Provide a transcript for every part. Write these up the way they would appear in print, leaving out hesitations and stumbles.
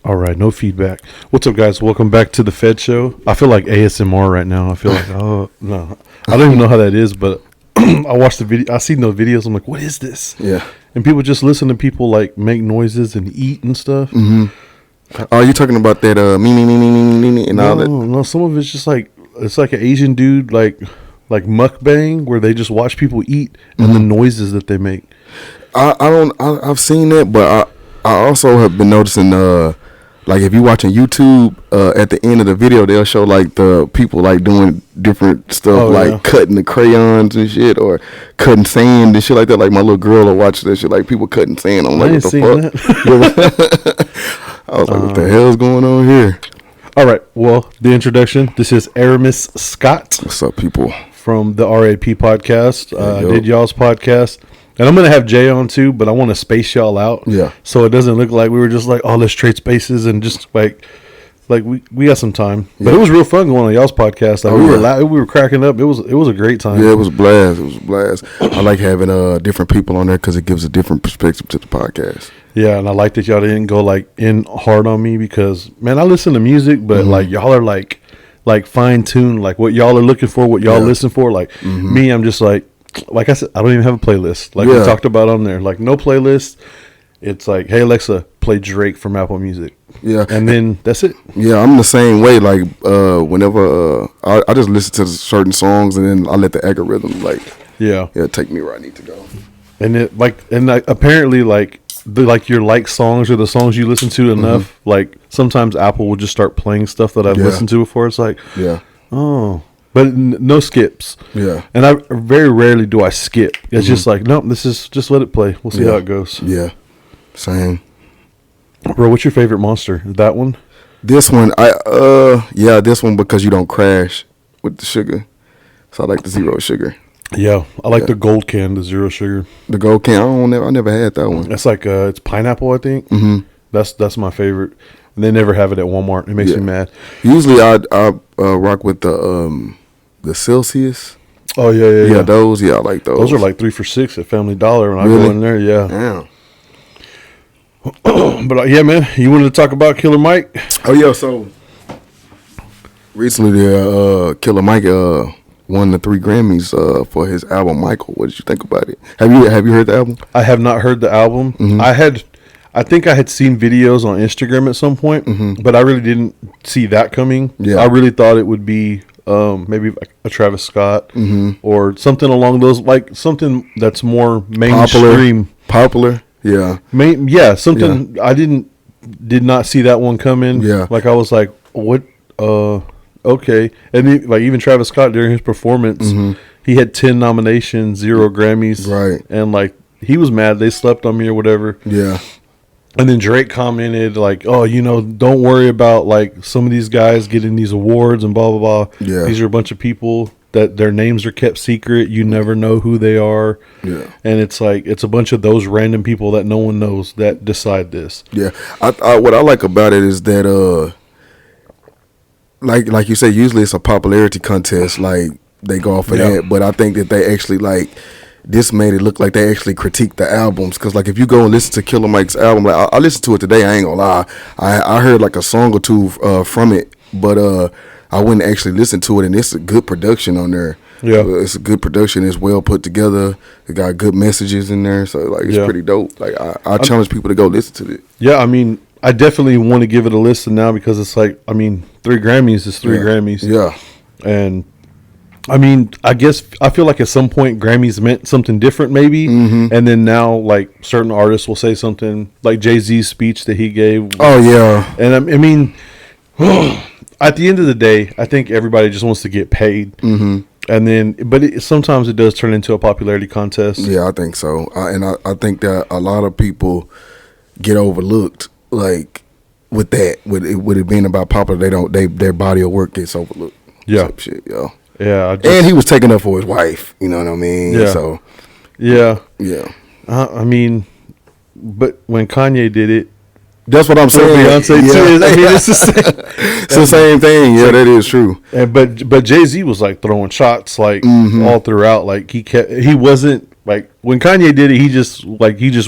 All right, no feedback. What's up, guys? Welcome back to the Fed Show. I feel like ASMR right now. I feel like, oh, no. I don't even know how that is, but I watched the video. I seen those videos. I'm like, what is this? Yeah. And people just listen to people like make noises and eat and stuff. Mm-hmm. Are you talking about that me and all that? No, some of it's just like, it's like an Asian dude, like mukbang, where they just watch people eat and the noises that they make. I've seen that, but I also have been noticing, like if you're watching YouTube, at the end of the video, they'll show like the people like doing different stuff, cutting the crayons and shit, or cutting sand and shit like that. Like my little girl will watch that shit, like people cutting sand. I'm like, what the fuck? I was like, what the hell's going on here? All right. Well, the introduction. This is Aramis Scott. What's up, people? From the R.A.P. podcast. I did y'all's podcast. And I'm going to have Jay on too, but I want to space y'all out. Yeah. So it doesn't look like we were just like, oh, let's trade spaces and just like we got some time. But it was real fun going on y'all's podcast. Like we were cracking up. It was a great time. Yeah, it was a blast. I like having different people on there because it gives a different perspective to the podcast. Yeah, and I like that y'all didn't go like in hard on me because, man, I listen to music, but like y'all are like fine tuned, like what y'all are looking for, what y'all listen for. Like me, I'm just like I said, I don't even have a playlist. Like we talked about on there, like no playlist. It's like, hey Alexa, play Drake from Apple Music. Yeah, and then that's it. Yeah, I'm the same way. Like whenever I just listen to certain songs and then I let the algorithm take me where I need to go. And apparently your songs or the songs you listen to enough. Like sometimes Apple will just start playing stuff that I've listened to before. It's like, oh. But no skips. Yeah. And I very rarely do I skip. It's just like, nope, this is just let it play. We'll see how it goes. Yeah. Same. Bro, what's your favorite monster? That one? This one, this one because you don't crash with the sugar. So I like the zero sugar. Yeah. I like the gold can, the zero sugar. The gold can, I never had that one. That's like it's pineapple, I think. Mm-hmm. That's my favorite. And they never have it at Walmart. It makes me mad. Usually I rock with the Celsius. Oh yeah. Those. Yeah, I like those. Those are like 3 for $6 at Family Dollar when I go in there. Yeah. Damn. But yeah, man, you wanted to talk about Killer Mike? Oh yeah. So recently, Killer Mike won the 3 Grammys for his album Michael. What did you think about it? Have you heard the album? I have not heard the album. Mm-hmm. I think I had seen videos on Instagram at some point, but I really didn't see that coming. Yeah. I really thought it would be maybe like a Travis Scott or something along those, like something that's more mainstream. Popular. Yeah. Something I did not see that one come in. Yeah. Like I was like, what? Okay. And even Travis Scott during his performance, he had 10 nominations, 0 Grammys. Right. And like he was mad they slept on me or whatever. Yeah. And then Drake commented like, oh, don't worry about like some of these guys getting these awards and blah, blah, blah. Yeah. These are a bunch of people that their names are kept secret. You never know who they are. Yeah. And it's like, it's a bunch of those random people that no one knows that decide this. Yeah. What I like about it is that, like you say, usually it's a popularity contest. Like they go off of that. But I think that they actually this made it look like they actually critiqued the albums. Because, like, if you go and listen to Killer Mike's album, like, I listened to it today, I ain't gonna lie. I heard, like, a song or two from it, but I wouldn't actually listen to it, and it's a good production on there. Yeah. It's a good production. It's well put together. It got good messages in there, so, like, it's pretty dope. Like, I challenge people to go listen to it. Yeah, I mean, I definitely want to give it a listen now because it's like, I mean, 3 Grammys is 3 Grammys. Yeah. And I mean, I feel like at some point Grammys meant something different maybe. And then now like certain artists will say something like Jay-Z's speech that he gave. Oh, yeah. And I mean, at the end of the day, I think everybody just wants to get paid. And then, but sometimes it does turn into a popularity contest. Yeah, I think so. I think that a lot of people get overlooked, like with that, with it being about popular, their body of work gets overlooked. Yeah. Type shit, yo. Yeah, and he was taking up for his wife. You know what I mean? Yeah. So, yeah. I mean, but when Kanye did it, that's what I'm saying. Beyonce too. I mean, it's the same. It's the same thing. Yeah, that is true. But Jay-Z was like throwing shots like all throughout. Like he wasn't like when Kanye did it. He just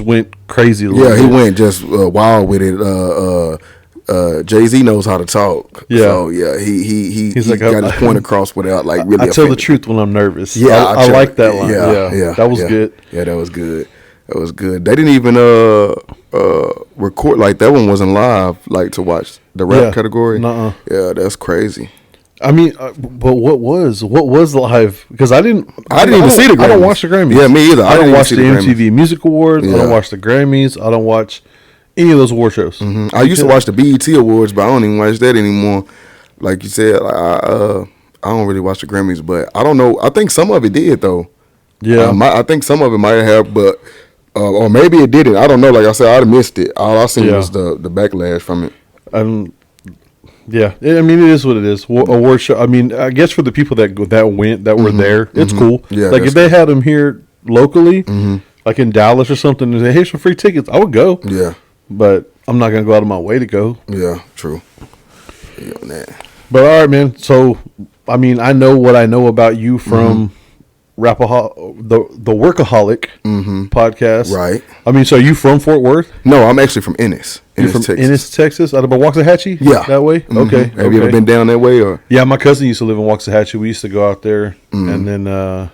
went crazy. Yeah, he went just wild with it. Jay-Z knows how to talk. Yeah. So yeah, he's like, got his point across without like really. I tell the truth when I'm nervous. Yeah, I like that line. Yeah, that was good. Yeah, that was good. That was good. They didn't even record, like that one wasn't live, like to watch the rap category. Nuh-uh. Yeah, that's crazy. I mean, but what was live? Because I didn't even see the Grammys. I don't watch the Grammys. Yeah, me either. I don't watch the Grammys. MTV Music Awards. I don't watch the Grammys. I don't watch any of those award shows. Mm-hmm. I used to watch the BET Awards, but I don't even watch that anymore. Like you said, I don't really watch the Grammys, but I don't know. I think some of it did though. Yeah, I think some of it might have, but or maybe it didn't. I don't know. Like I said, I'd have missed it. All I seen was the backlash from it. Yeah, I mean, it is what it is. Award show. I mean, I guess for the people that were there, it's cool. Yeah, like if they had them here locally, like in Dallas or something, and say, "Here's some free tickets," I would go. Yeah, but I'm not gonna go out of my way to go. Yeah, true. Yeah, on that. But all right, man. So, I mean, I know what I know about you from the Workaholic podcast, right? I mean, so are you from Fort Worth? No, I'm actually from Ennis. You're from Ennis, Texas, out of Waxahachie? Yeah, that way. Okay. Have you ever been down that way? Or yeah, my cousin used to live in Waxahachie. We used to go out there, and then I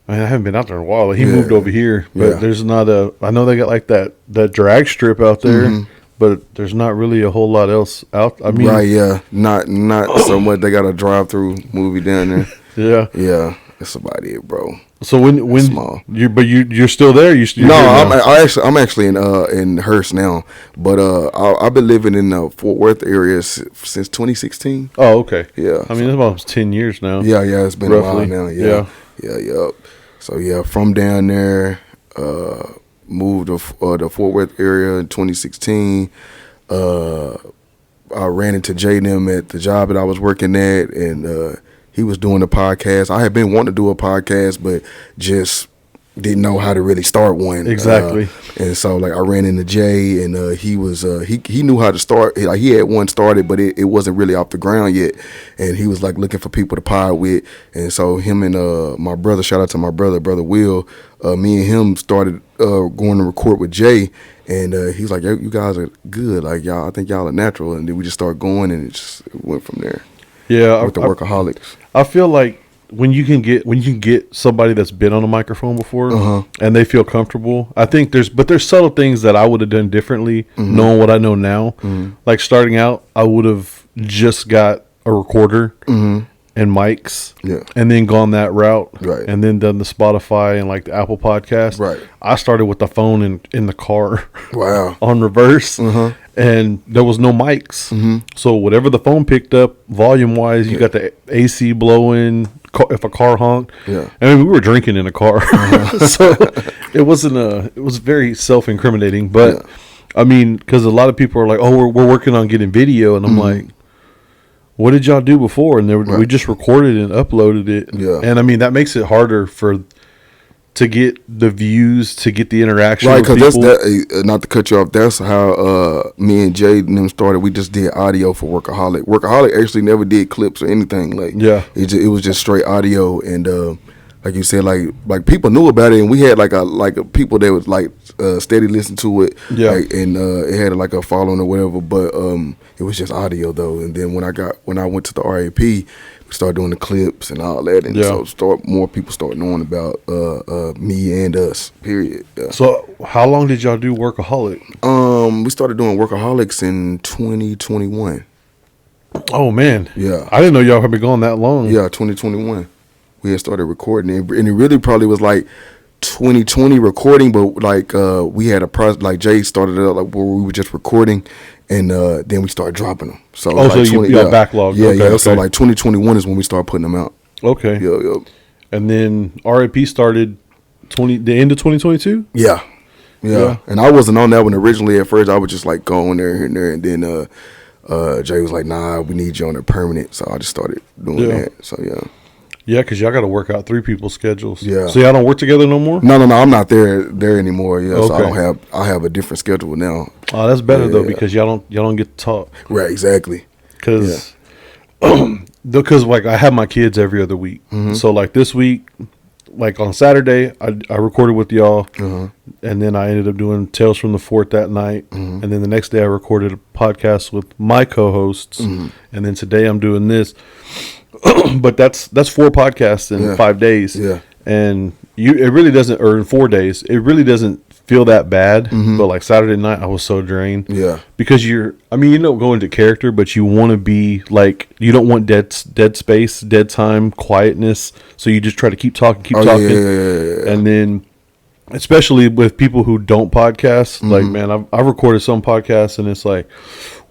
haven't been out there in a while. He moved over here, but there's not a. I know they got like that drag strip out there. But there's not really a whole lot else out. I mean, right? Yeah, not so much. They got a drive-through movie down there. Yeah, that's about it, bro. So when small. you're still there? No, I'm actually in Hearst now. But I've been living in the Fort Worth area since 2016. Oh, okay. Yeah, I mean it's about 10 years now. Yeah, it's been roughly a while now. Yeah. So yeah, from down there. Moved to the Fort Worth area in 2016. I ran into Jay and them at the job that I was working at, and he was doing a podcast. I had been wanting to do a podcast, but just didn't know how to really start one. Exactly. And so like I ran into Jay, and he was he knew how to start. Like he had one started, but it wasn't really off the ground yet. And he was like looking for people to pod with. And so him and my brother, shout out to my brother Will. Me and him started going to record with Jay, and he's like, "You guys are good. Like y'all, I think y'all are natural." And then we just started going, and it went from there. Yeah, with the Workaholics. I feel like when you can get somebody that's been on a microphone before and they feel comfortable, I think there's subtle things that I would have done differently knowing what I know now. Like starting out, I would have just got a recorder and mics, and then gone that route, right? And then done the Spotify and like the Apple Podcast, right? I started with the phone in the car, wow, on reverse, and there was no mics, so whatever the phone picked up volume wise, you got the AC blowing. If a car honked, I mean, we were drinking in a car, so it was very self-incriminating. But I mean, because a lot of people are like, "Oh, we're working on getting video," and I'm like, what did y'all do before? And we just recorded and uploaded it. Yeah. And I mean, that makes it harder to get the views, to get the interaction. Right, because not to cut you off, that's how me and Jay and them started. We just did audio for Workaholic. Workaholic actually never did clips or anything. Like, it was just straight audio. And like you said, like people knew about it, and we had like a people that was like steady listen to it. Yeah, like, and it had like a following or whatever. But it was just audio though. And then when I went to the R.A.P., we started doing the clips and all that, and so more people start knowing about me and us. Period. Yeah. So how long did y'all do Workaholic? We started doing Workaholics in 2021. Oh man, yeah. I didn't know y'all had been going that long. Yeah, 2021. We had started recording it, and it really probably was like 2020 recording, but like we had a project, like Jay started it like where we were just recording, and then we started dropping them. So like so you got backlog. Yeah, okay. So like 2021 is when we started putting them out. Okay. Yeah. And then R.A.P. started the end of 2022. Yeah. And I wasn't on that one originally. At first, I was just like going there here and there, and then Jay was like, "Nah, we need you on a permanent." So I just started doing that. So yeah. Yeah, because y'all got to work out three people's schedules. Yeah. So y'all don't work together no more? No, I'm not there anymore. Yeah. Okay. So I have a different schedule now. Oh, that's better though, because y'all don't get to talk. Right. Exactly. Because like I have my kids every other week. So like this week, like on Saturday, I recorded with y'all, and then I ended up doing Tales from the Fort that night, and then the next day I recorded a podcast with my co-hosts, and then today I'm doing this. But that's 4 podcasts in 5 days, and it really doesn't, or in 4 days, it really doesn't feel that bad. But like Saturday night, I was so drained, because you don't go into character, but you want to be like, you don't want dead space, dead time, quietness, so you just try to keep talking, and then especially with people who don't podcast, like, man, I've recorded some podcasts and it's like,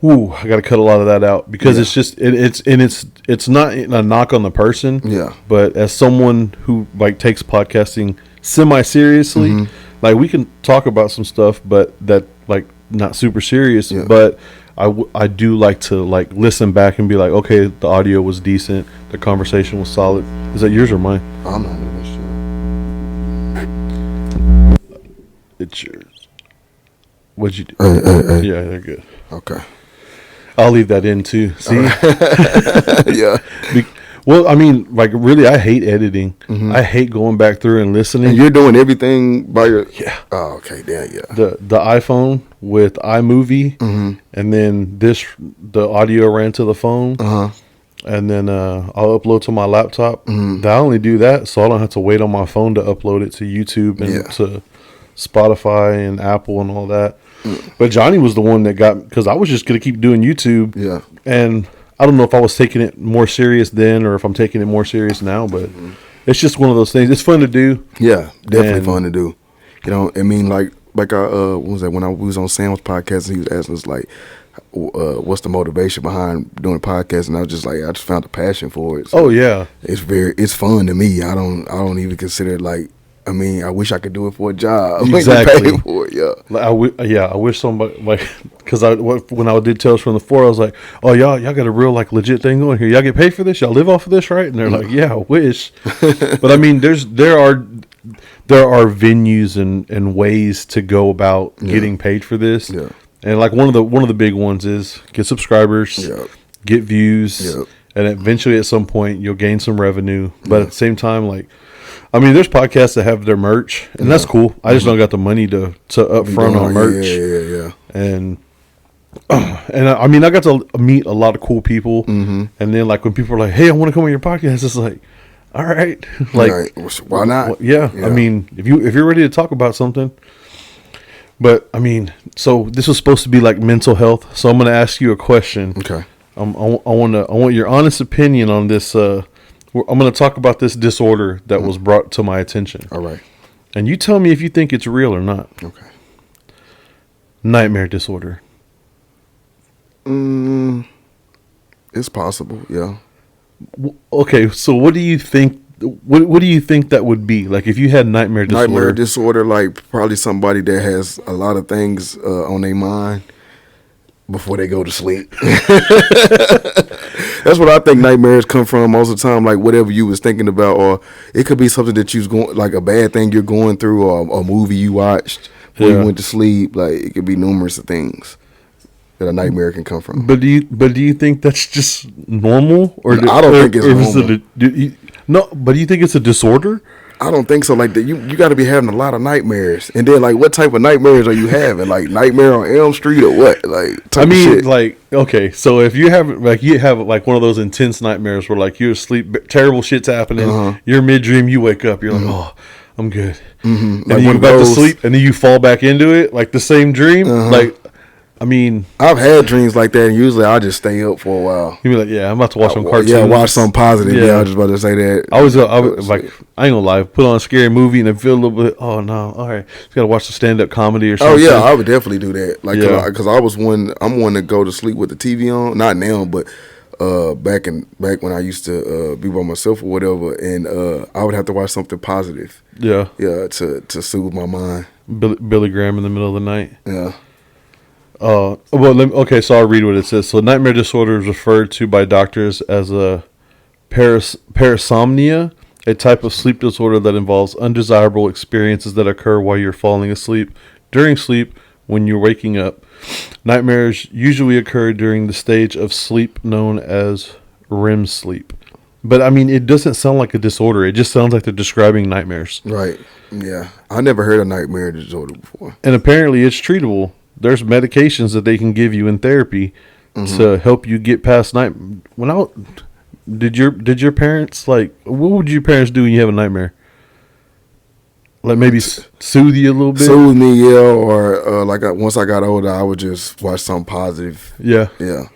ooh, I got to cut a lot of that out, because it's just it's not a knock on the person, but as someone who like takes podcasting semi seriously, like we can talk about some stuff, but that like not super serious, but I do like to like listen back and be like, okay, the audio was decent, the conversation was solid. Is that yours or mine? I'm not even sure. It's yours. What'd you do? Hey. Yeah, they're good. Okay. I'll leave that in too. See? Yeah. Well, I mean, like, really, I hate editing. I hate going back through and listening. And you're doing everything by your... Yeah. Oh, okay. Yeah. The iPhone with iMovie, and then the audio ran to the phone, and then I'll upload to my laptop. I only do that so I don't have to wait on my phone to upload it to YouTube and to Spotify and Apple and all that. But Johnny was the one that got, because I was just going to keep doing YouTube. Yeah. And I don't know if I was taking it more serious then or if I'm taking it more serious now, but it's just one of those things. It's fun to do. Yeah, definitely fun to do. You know, I mean, like I, what was that, when I was on Sam's podcast and he was asking us, like, what's the motivation behind doing a podcast? And I was just like, I just found a passion for it. So it's fun to me. I don't even consider it like, I mean, I wish I could do it for a job. Exactly. Pay for it, Like, I wish somebody, like, because when I did Tales from the Fort, I was like, oh, y'all got a real, like, legit thing going here. Y'all get paid for this? Y'all live off of this, right? And they're like, yeah, I wish. But I mean, there are venues and ways to go about getting paid for this. Yeah. And like one of the big ones is get subscribers, get views, and eventually at some point you'll gain some revenue. But at the same time, like, I mean, there's podcasts that have their merch, and that's cool. I just don't got the money to upfront on merch. Yeah. And I mean, I got to meet a lot of cool people, and then like when people are like, "Hey, I want to come on your podcast," it's like, all right, like, why not? Yeah, I mean, if you're ready to talk about something. But I mean, so this was supposed to be like mental health, so I'm going to ask you a question. Okay. I want your honest opinion on this. I'm going to talk about this disorder that was brought to my attention. All right. And you tell me if you think it's real or not. Okay. Nightmare disorder. It's possible, yeah. Okay, so what do you think? What do you think that would be? Like, if you had nightmare disorder? Nightmare disorder, like probably somebody that has a lot of things on their mind before they go to sleep. That's what I think nightmares come from most of the time. Like whatever you was thinking about, or it could be something that you was going, like a bad thing you're going through, or a movie you watched before you went to sleep. Like it could be numerous of things that a nightmare can come from. But do you think that's just normal, or I don't think it's normal. But do you think it's a disorder? I don't think so. Like you got to be having a lot of nightmares, and then like what type of nightmares are you having? Like Nightmare on Elm Street or what? Like I mean, like okay, so if you have like one of those intense nightmares where like you're asleep, terrible shit's happening, you're mid dream, you wake up, you're like, oh, I'm good, and like you go to sleep, and then you fall back into it, like the same dream, like. I mean, I've had dreams like that, and usually I just stay up for a while. You be like, yeah, I'm about to watch some cartoons. Yeah, watch something positive. Yeah, I was just about to say that. I was like, I ain't gonna lie, put on a scary movie and then feel a little bit. Oh no, all right, just gotta watch the stand up comedy or something. Oh yeah, I would definitely do that. Like, because I'm one to go to sleep with the TV on. Not now, but back when I used to be by myself or whatever, and I would have to watch something positive. Yeah, to soothe my mind. Billy Graham in the middle of the night. Yeah. Okay, so I'll read what it says. So nightmare disorder is referred to by doctors as a parasomnia, a type of sleep disorder that involves undesirable experiences that occur while you're falling asleep, during sleep, when you're waking up. Nightmares usually occur during the stage of sleep known as REM sleep. But I mean, it doesn't sound like a disorder. It just sounds like they're describing nightmares. Right. Yeah. I never heard of nightmare disorder before. And apparently it's treatable. There's medications that they can give you in therapy to help you get past night. Did your parents, like, what would your parents do when you have a nightmare? Like maybe soothe you a little bit? Soothe me, yeah. Or once I got older, I would just watch something positive. Yeah. Yeah.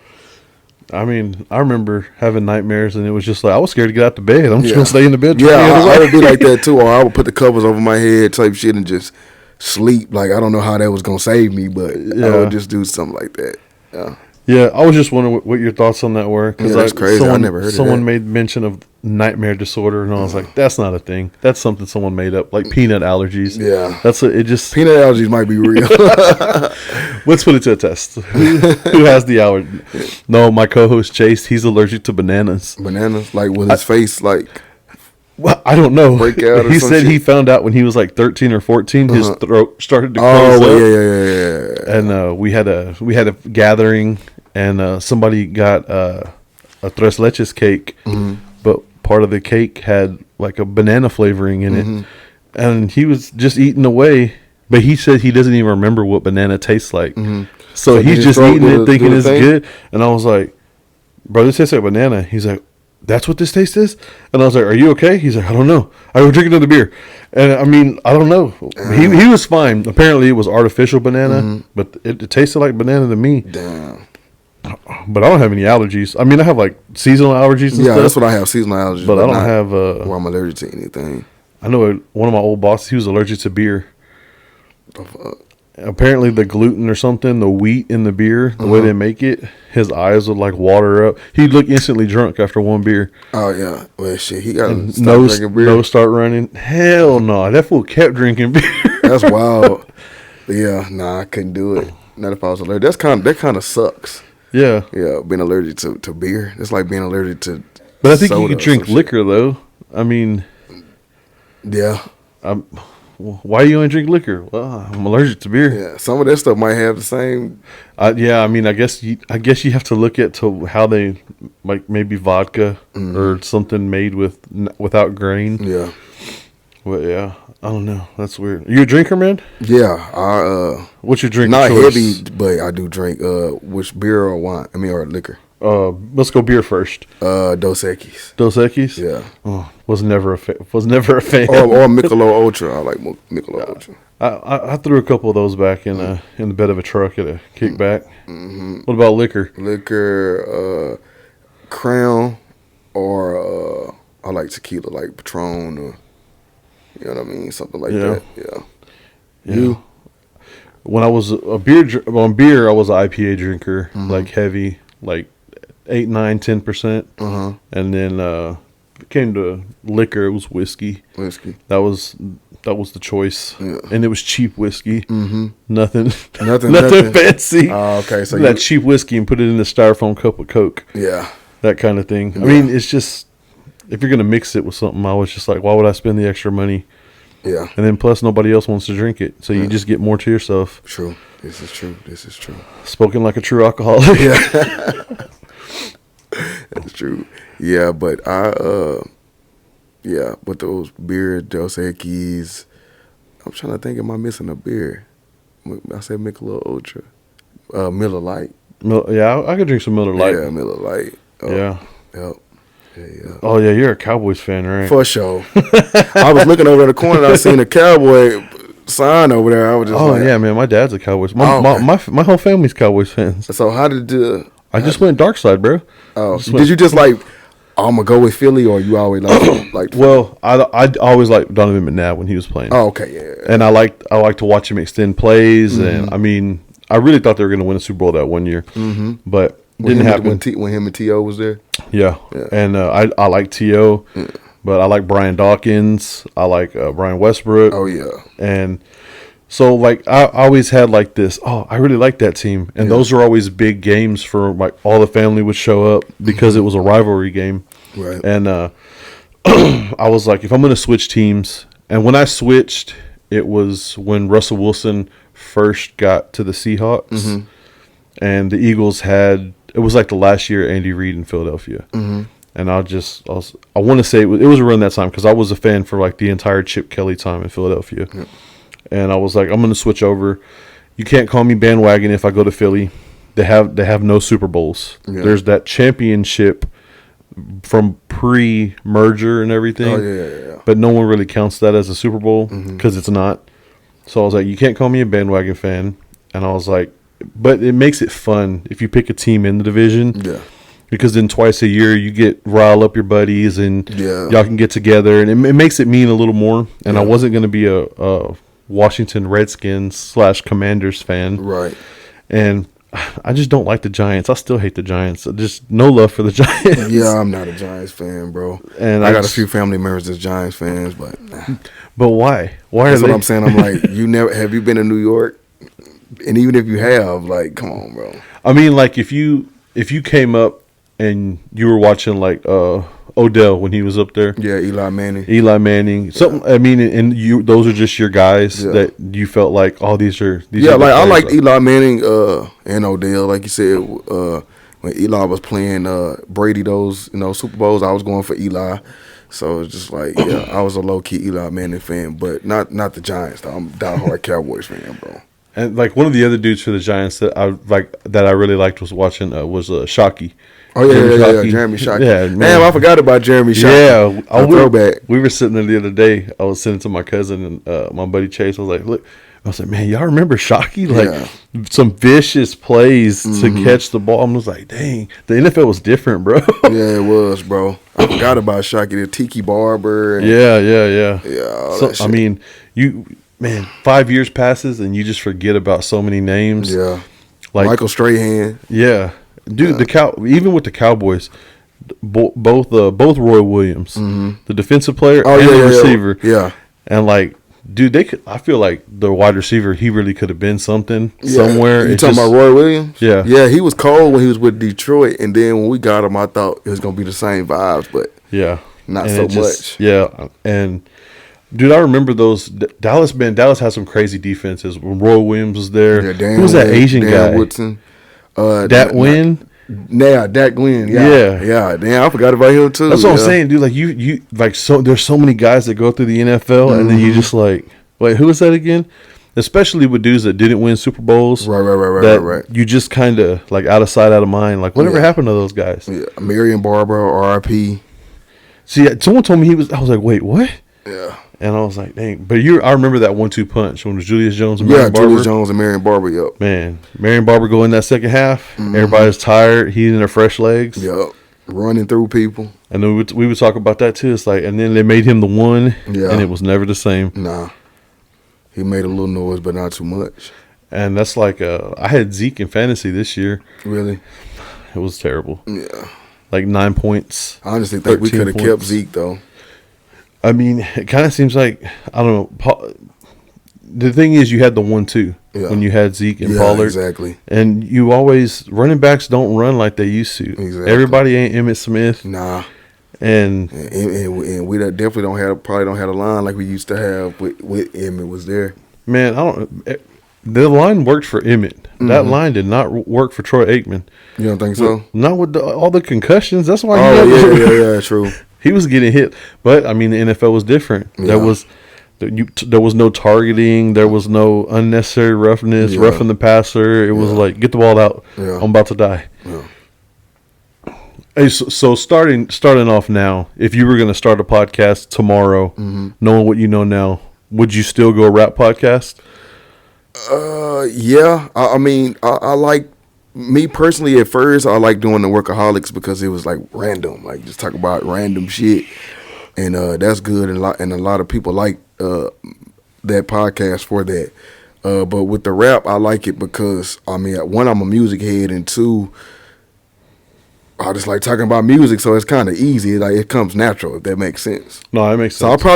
I mean, I remember having nightmares, and it was just like I was scared to get out to bed. I'm just gonna stay in the bed. Yeah, I would be like that too. Or I would put the covers over my head, type shit, and just sleep. Like I don't know how that was gonna save me, but I would just do something like that. Yeah. Yeah, I was just wondering what your thoughts on that were. Cause that's crazy. I never heard of that. Someone made mention of nightmare disorder, and I was like, that's not a thing. That's something someone made up, like peanut allergies. Yeah. Peanut allergies might be real. Let's put it to a test. Who has the allergy? No, my co-host Chase, he's allergic to bananas. Bananas? Like with his face, like... Well, I don't know. Break out or he some said shit? he found out when he was like 13 or 14, his throat started to close up. Yeah. And we had a gathering, and somebody got a tres leches cake, but part of the cake had like a banana flavoring in it, and he was just eating away. But he said he doesn't even remember what banana tastes like. So he's just eating it, thinking it's good. And I was like, "Bro, this tastes like banana." He's like, "That's what this taste is?" And I was like, "Are you okay?" He's like, "I don't know. I go drink another beer." And I mean, I don't know. He was fine. Apparently, it was artificial banana, but it tasted like banana to me. Damn. But I don't have any allergies. I mean, I have like seasonal allergies and stuff. Yeah, that's what I have, seasonal allergies. But I don't have... where I'm allergic to anything. I know one of my old bosses, he was allergic to beer. The fuck? Apparently the gluten or something, the wheat in the beer, the way they make it, his eyes would like water up. He'd look instantly drunk after one beer. Oh, yeah. Well, shit, he got to start nose drinking beer. Nose start running. Hell no. That fool kept drinking beer. That's wild. Yeah, nah, I couldn't do it. Not if I was allergic. That kind of sucks. Yeah. Yeah, being allergic to beer. It's like being allergic to But I think you could drink liquor, though. I mean... Yeah. Why do you only drink liquor? Well, I'm allergic to beer. Yeah, some of that stuff might have the same. Yeah, I mean, I guess you have to look at to how they, like maybe vodka or something made without grain. Yeah. Well, yeah, I don't know. That's weird. You a drinker, man? Yeah. What's your drink? Not choice? heavy, but I do drink. Which beer or wine? I mean, or liquor. Let's go beer first. Dos Equis. Dos Equis. Yeah. Oh, was never a fan. Or Michelob Ultra. I like Michelob Ultra. I threw a couple of those back in the bed of a truck at a kickback. What about liquor? Liquor, Crown, or I like tequila, like Patron, or you know what I mean, something like that. Yeah. You? When I was on beer, I was an IPA drinker, like heavy, like 8, 9, 10%. And then it came to liquor, it was whiskey. That was the choice. Yeah. And it was cheap whiskey. Nothing fancy. Okay, so that cheap whiskey and put it in a styrofoam cup of Coke. Yeah. That kind of thing. I mean, it's just, if you're gonna mix it with something, I was just like, why would I spend the extra money? Yeah. And then plus nobody else wants to drink it, so you just get more to yourself. True. This is true. Spoken like a true alcoholic. Yeah. That's true. Yeah, but but those beer, Dos Equis, I'm trying to think, am I missing a beer? I said Michelob Ultra. Miller Lite. I could drink some Miller Lite. Yeah, Miller Lite. Yeah. Yep. Yeah. Oh, yeah, you're a Cowboys fan, right? For sure. I was looking over in the corner and I seen a Cowboy sign over there. I was just yeah, man, my dad's a Cowboys. My whole family's Cowboys fans. So how did I just went dark side, bro. Oh, did you just like, I'm gonna go with Philly, or you always like? Well, I always liked Donovan McNabb when he was playing. Oh, okay, yeah. And I like to watch him extend plays, and I mean, I really thought they were gonna win a Super Bowl that one year, but didn't happen when him and T.O. was there. Yeah. And I like T.O., but I like Brian Dawkins. I like Brian Westbrook. Oh yeah. And so, like, I always had, like, this, I really like that team. And those were always big games for, like, all the family would show up because it was a rivalry game. Right. And I was like, if I'm going to switch teams, and when I switched, it was when Russell Wilson first got to the Seahawks. And the Eagles it was like the last year Andy Reid in Philadelphia. And I want to say it was around that time because I was a fan for like the entire Chip Kelly time in Philadelphia. Yeah. And I was like, I'm going to switch over. You can't call me bandwagon if I go to Philly. They have no Super Bowls. Yeah. There's that championship from pre-merger and everything. Oh, yeah. But no one really counts that as a Super Bowl because it's not. So I was like, you can't call me a bandwagon fan. And I was like, but it makes it fun if you pick a team in the division. Yeah. Because then twice a year you get rile up your buddies and y'all can get together. And it makes it mean a little more. And I wasn't going to be a Washington Redskins / Commanders fan. Right. And I just don't like the Giants. I still hate the Giants. Just no love for the Giants. Yeah, I'm not a Giants fan, bro. And I got a few family members that's Giants fans, but why? Why that's what I'm saying. I'm like, have you been to New York? And even if you have, like, come on, bro. I mean, like if you came up and you were watching like Odell when he was up there. Yeah, Eli Manning. I mean, and those are just your guys that you felt like, these are like I liked Eli Manning and Odell, like you said, when Eli was playing Brady those, Super Bowls, I was going for Eli. So it's just like, I was a low key Eli Manning fan, but not the Giants though. I'm a diehard Cowboys fan, bro. And like one of the other dudes for the Giants that I really liked was watching was Shockey. Oh yeah, Jeremy Shockey. Yeah, man, I forgot about Jeremy Shockey. Yeah, throwback. We were sitting there the other day. I was sitting to my cousin and my buddy Chase. I was like, look, I was like, man, y'all remember Shockey? Like some vicious plays to catch the ball. I was like, dang, the NFL was different, bro. Yeah, it was, bro. I forgot about Shockey, the Tiki Barber. Yeah. Yeah. I mean, 5 years passes and you just forget about so many names. Yeah, like Michael Strahan. Yeah. Dude, even with the Cowboys, both Roy Williams, the defensive player and the receiver, and like, dude, I feel like the wide receiver, he really could have been something somewhere. You talking about Roy Williams? Yeah, he was cold when he was with Detroit, and then when we got him, I thought it was gonna be the same vibes, but not so much. Yeah, and dude, I remember those Dallas had some crazy defenses when Roy Williams was there. Yeah, who was that Asian guy? Woodson. Dak Wynn. Yeah, Dak Wynn. Yeah. Damn, I forgot about him too. That's what I'm saying, dude. Like you like there's so many guys that go through the NFL, and then you just like, wait, who was that again? Especially with dudes that didn't win Super Bowls. Right. You just kind of like out of sight, out of mind. Like whatever happened to those guys? Yeah, Marion Barber, R.A.P. See, someone told me I was like, wait, what? Yeah. And I was like, dang. But I remember that 1-2 punch when it was Julius Jones and Marion Barber. Julius Jones and Marion Barber, yep. Man, Marion Barber go in that second half. Everybody's tired. He's in their fresh legs. Yep. Running through people. And then we would talk about that too. It's like, and then they made him the one, and it was never the same. Nah. He made a little noise, but not too much. And that's like, I had Zeke in fantasy this year. Really? It was terrible. Yeah. Like 9 points. I honestly think we could have kept Zeke, though. I mean, it kind of seems like, I don't know. The thing is, you had the 1-2 when you had Zeke and Pollard. Exactly. And you always, running backs don't run like they used to. Exactly. Everybody ain't Emmitt Smith. Nah. And we definitely don't have a line like we used to have with Emmitt was there. Man, the line worked for Emmitt. That line did not work for Troy Aikman. You don't think so? Not with all the concussions. That's why. Yeah, true. He was getting hit, but I mean the NFL was different. Yeah. There was no targeting. There was no unnecessary roughness, roughing the passer. It was like, get the ball out. Yeah. I'm about to die. Yeah. Hey, so starting off now, if you were going to start a podcast tomorrow, knowing what you know now, would you still go rap podcast? Yeah. I mean, I like. Me personally, at first, I like doing the Workaholics because it was like random, like just talk about random shit, and that's good. And a lot of people like that podcast for that. But with the rap, I like it because I mean, one, I'm a music head, and two, I just like talking about music, so it's kind of easy. Like it comes natural, if that makes sense. No, that makes sense. So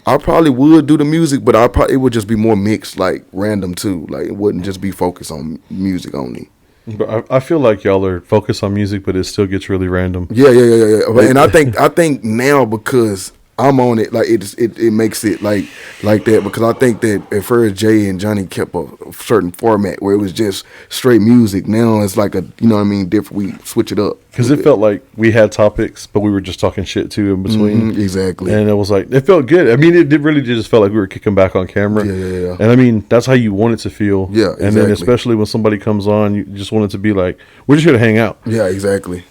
I probably would do the music, but it would just be more mixed, like random too. Like it wouldn't just be focused on music only. But I feel like y'all are focused on music, but it still gets really random. Yeah. And I think now because I'm on it. Like it makes it like that because I think that at first Jay and Johnny kept a certain format where it was just straight music. Now it's like different. We switch it up because it felt like we had topics, but we were just talking shit too in between. Exactly, and it was like it felt good. I mean, it really just felt like we were kicking back on camera. Yeah. And I mean, that's how you want it to feel. Yeah, exactly. And then especially when somebody comes on, you just want it to be like we're just here to hang out. Yeah, exactly.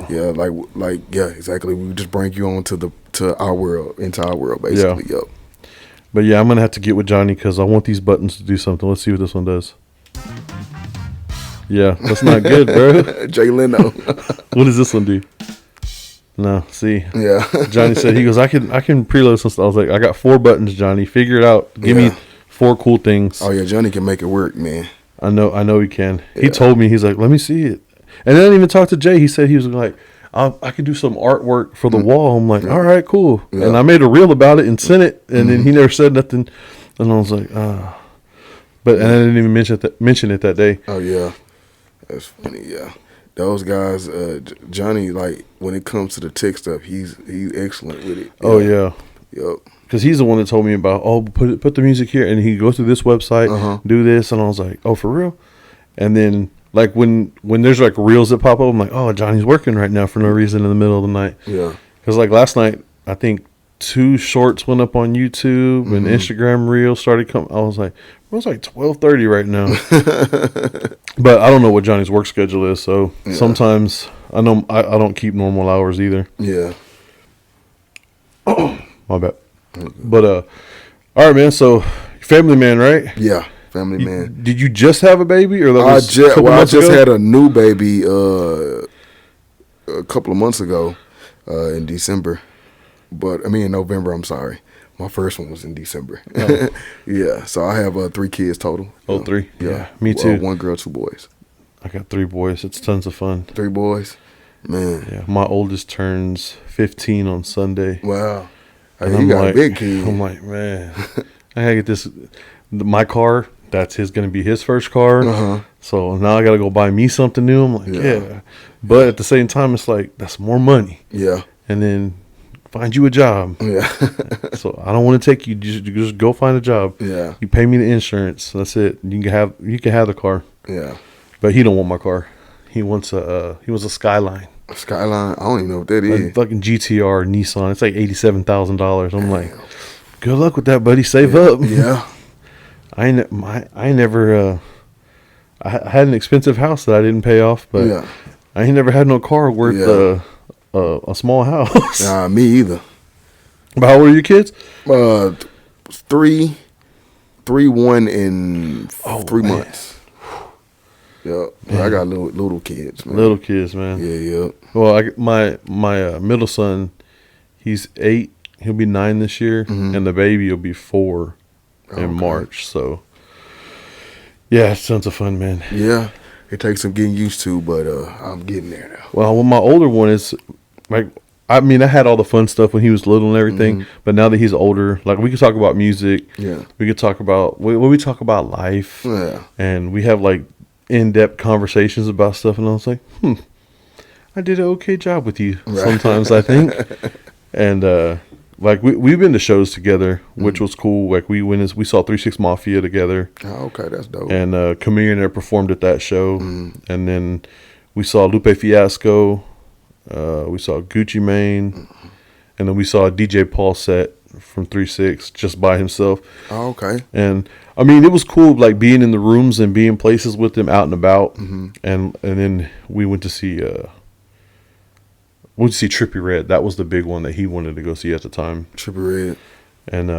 Yeah, exactly. We just bring you on into our world, basically. Yeah. Yep. But yeah, I'm gonna have to get with Johnny because I want these buttons to do something. Let's see what this one does. Yeah, that's not good, bro. Jay Leno. What does this one do? No, see. Yeah. Johnny said he goes, I can preload some stuff. I was like, I got 4 buttons, Johnny. Figure it out. Give me 4 cool things. Oh yeah, Johnny can make it work, man. I know he can. Yeah. He told me, he's like, let me see it. And I didn't even talk to Jay. He said he was like, I could do some artwork for the wall. I'm like, all right, cool. Yeah. And I made a reel about it and sent it. And then he never said nothing. And I was like, But and I didn't even mention it that day. Oh yeah, that's funny. Yeah, those guys, Johnny, like when it comes to the tech stuff, he's excellent with it. Oh yeah. Yep. Because he's the one that told me about, put the music here, and he goes through this website, do this, and I was like, oh, for real? And then like when there's like reels that pop up, I'm like, oh, Johnny's working right now for no reason in the middle of the night. Yeah. Because like last night, I think 2 shorts went up on YouTube and Instagram reels started coming. I was like, it was like 12:30 right now. But I don't know what Johnny's work schedule is, so sometimes I know I don't keep normal hours either. Yeah. My bad. But all right, man. So family man, right? Yeah, family man. Did you just have a baby, or that was I just had a new baby a couple of months ago in December. But I mean in November. I'm sorry. My first one was in December. Oh. Yeah. So I have 3 kids total. Oh, 3. Yeah. Me too. 1 girl, 2 boys. I got 3 boys. It's tons of fun. 3 boys. Man. Yeah. My oldest turns 15 on Sunday. Wow. You got a big kid. I'm like, man, I gotta get this. My car, that's going to be his first car. So now I got to go buy me something new. I'm like, yeah. But at the same time, it's like, that's more money. Yeah. And then find you a job. Yeah. So I don't want to take you. Just go find a job. Yeah. You pay me the insurance. That's it. You can have the car. Yeah. But he don't want my car. He wants a Skyline. Skyline, I don't even know what that is. Fucking GTR Nissan. It's like $87,000. I'm like, good luck with that, buddy. Save up. Yeah. I had an expensive house that I didn't pay off, but I ain't never had no car worth a small house. Nah, me either. But how old are your kids? 3, 1, and 3 months. Yep. I got little kids, man. Little kids, man. Yeah. Well, my middle son, he's 8. He'll be 9 this year, and the baby will be 4 in March. So, yeah, it's tons of fun, man. Yeah, it takes some getting used to, but I'm getting there now. Well, my older one is like, I mean, I had all the fun stuff when he was little and everything, but now that he's older, like we could talk about music. Yeah. We could talk about we talk about life. Yeah. And we have like in-depth conversations about stuff, and I was like, I did an okay job with you sometimes, I think. And like we've been to shows together, which was cool. Like we saw 3 6 Mafia together. Oh, okay, that's dope. And Chameleon there performed at that show, and then we saw Lupe Fiasco, we saw Gucci Mane, and then we saw a DJ Paul set from 3 6 just by himself. Oh, okay. And I mean, it was cool, like being in the rooms and being places with him out and about. And then we went to see Trippie Redd. That was the big one that he wanted to go see at the time. Trippie Redd. And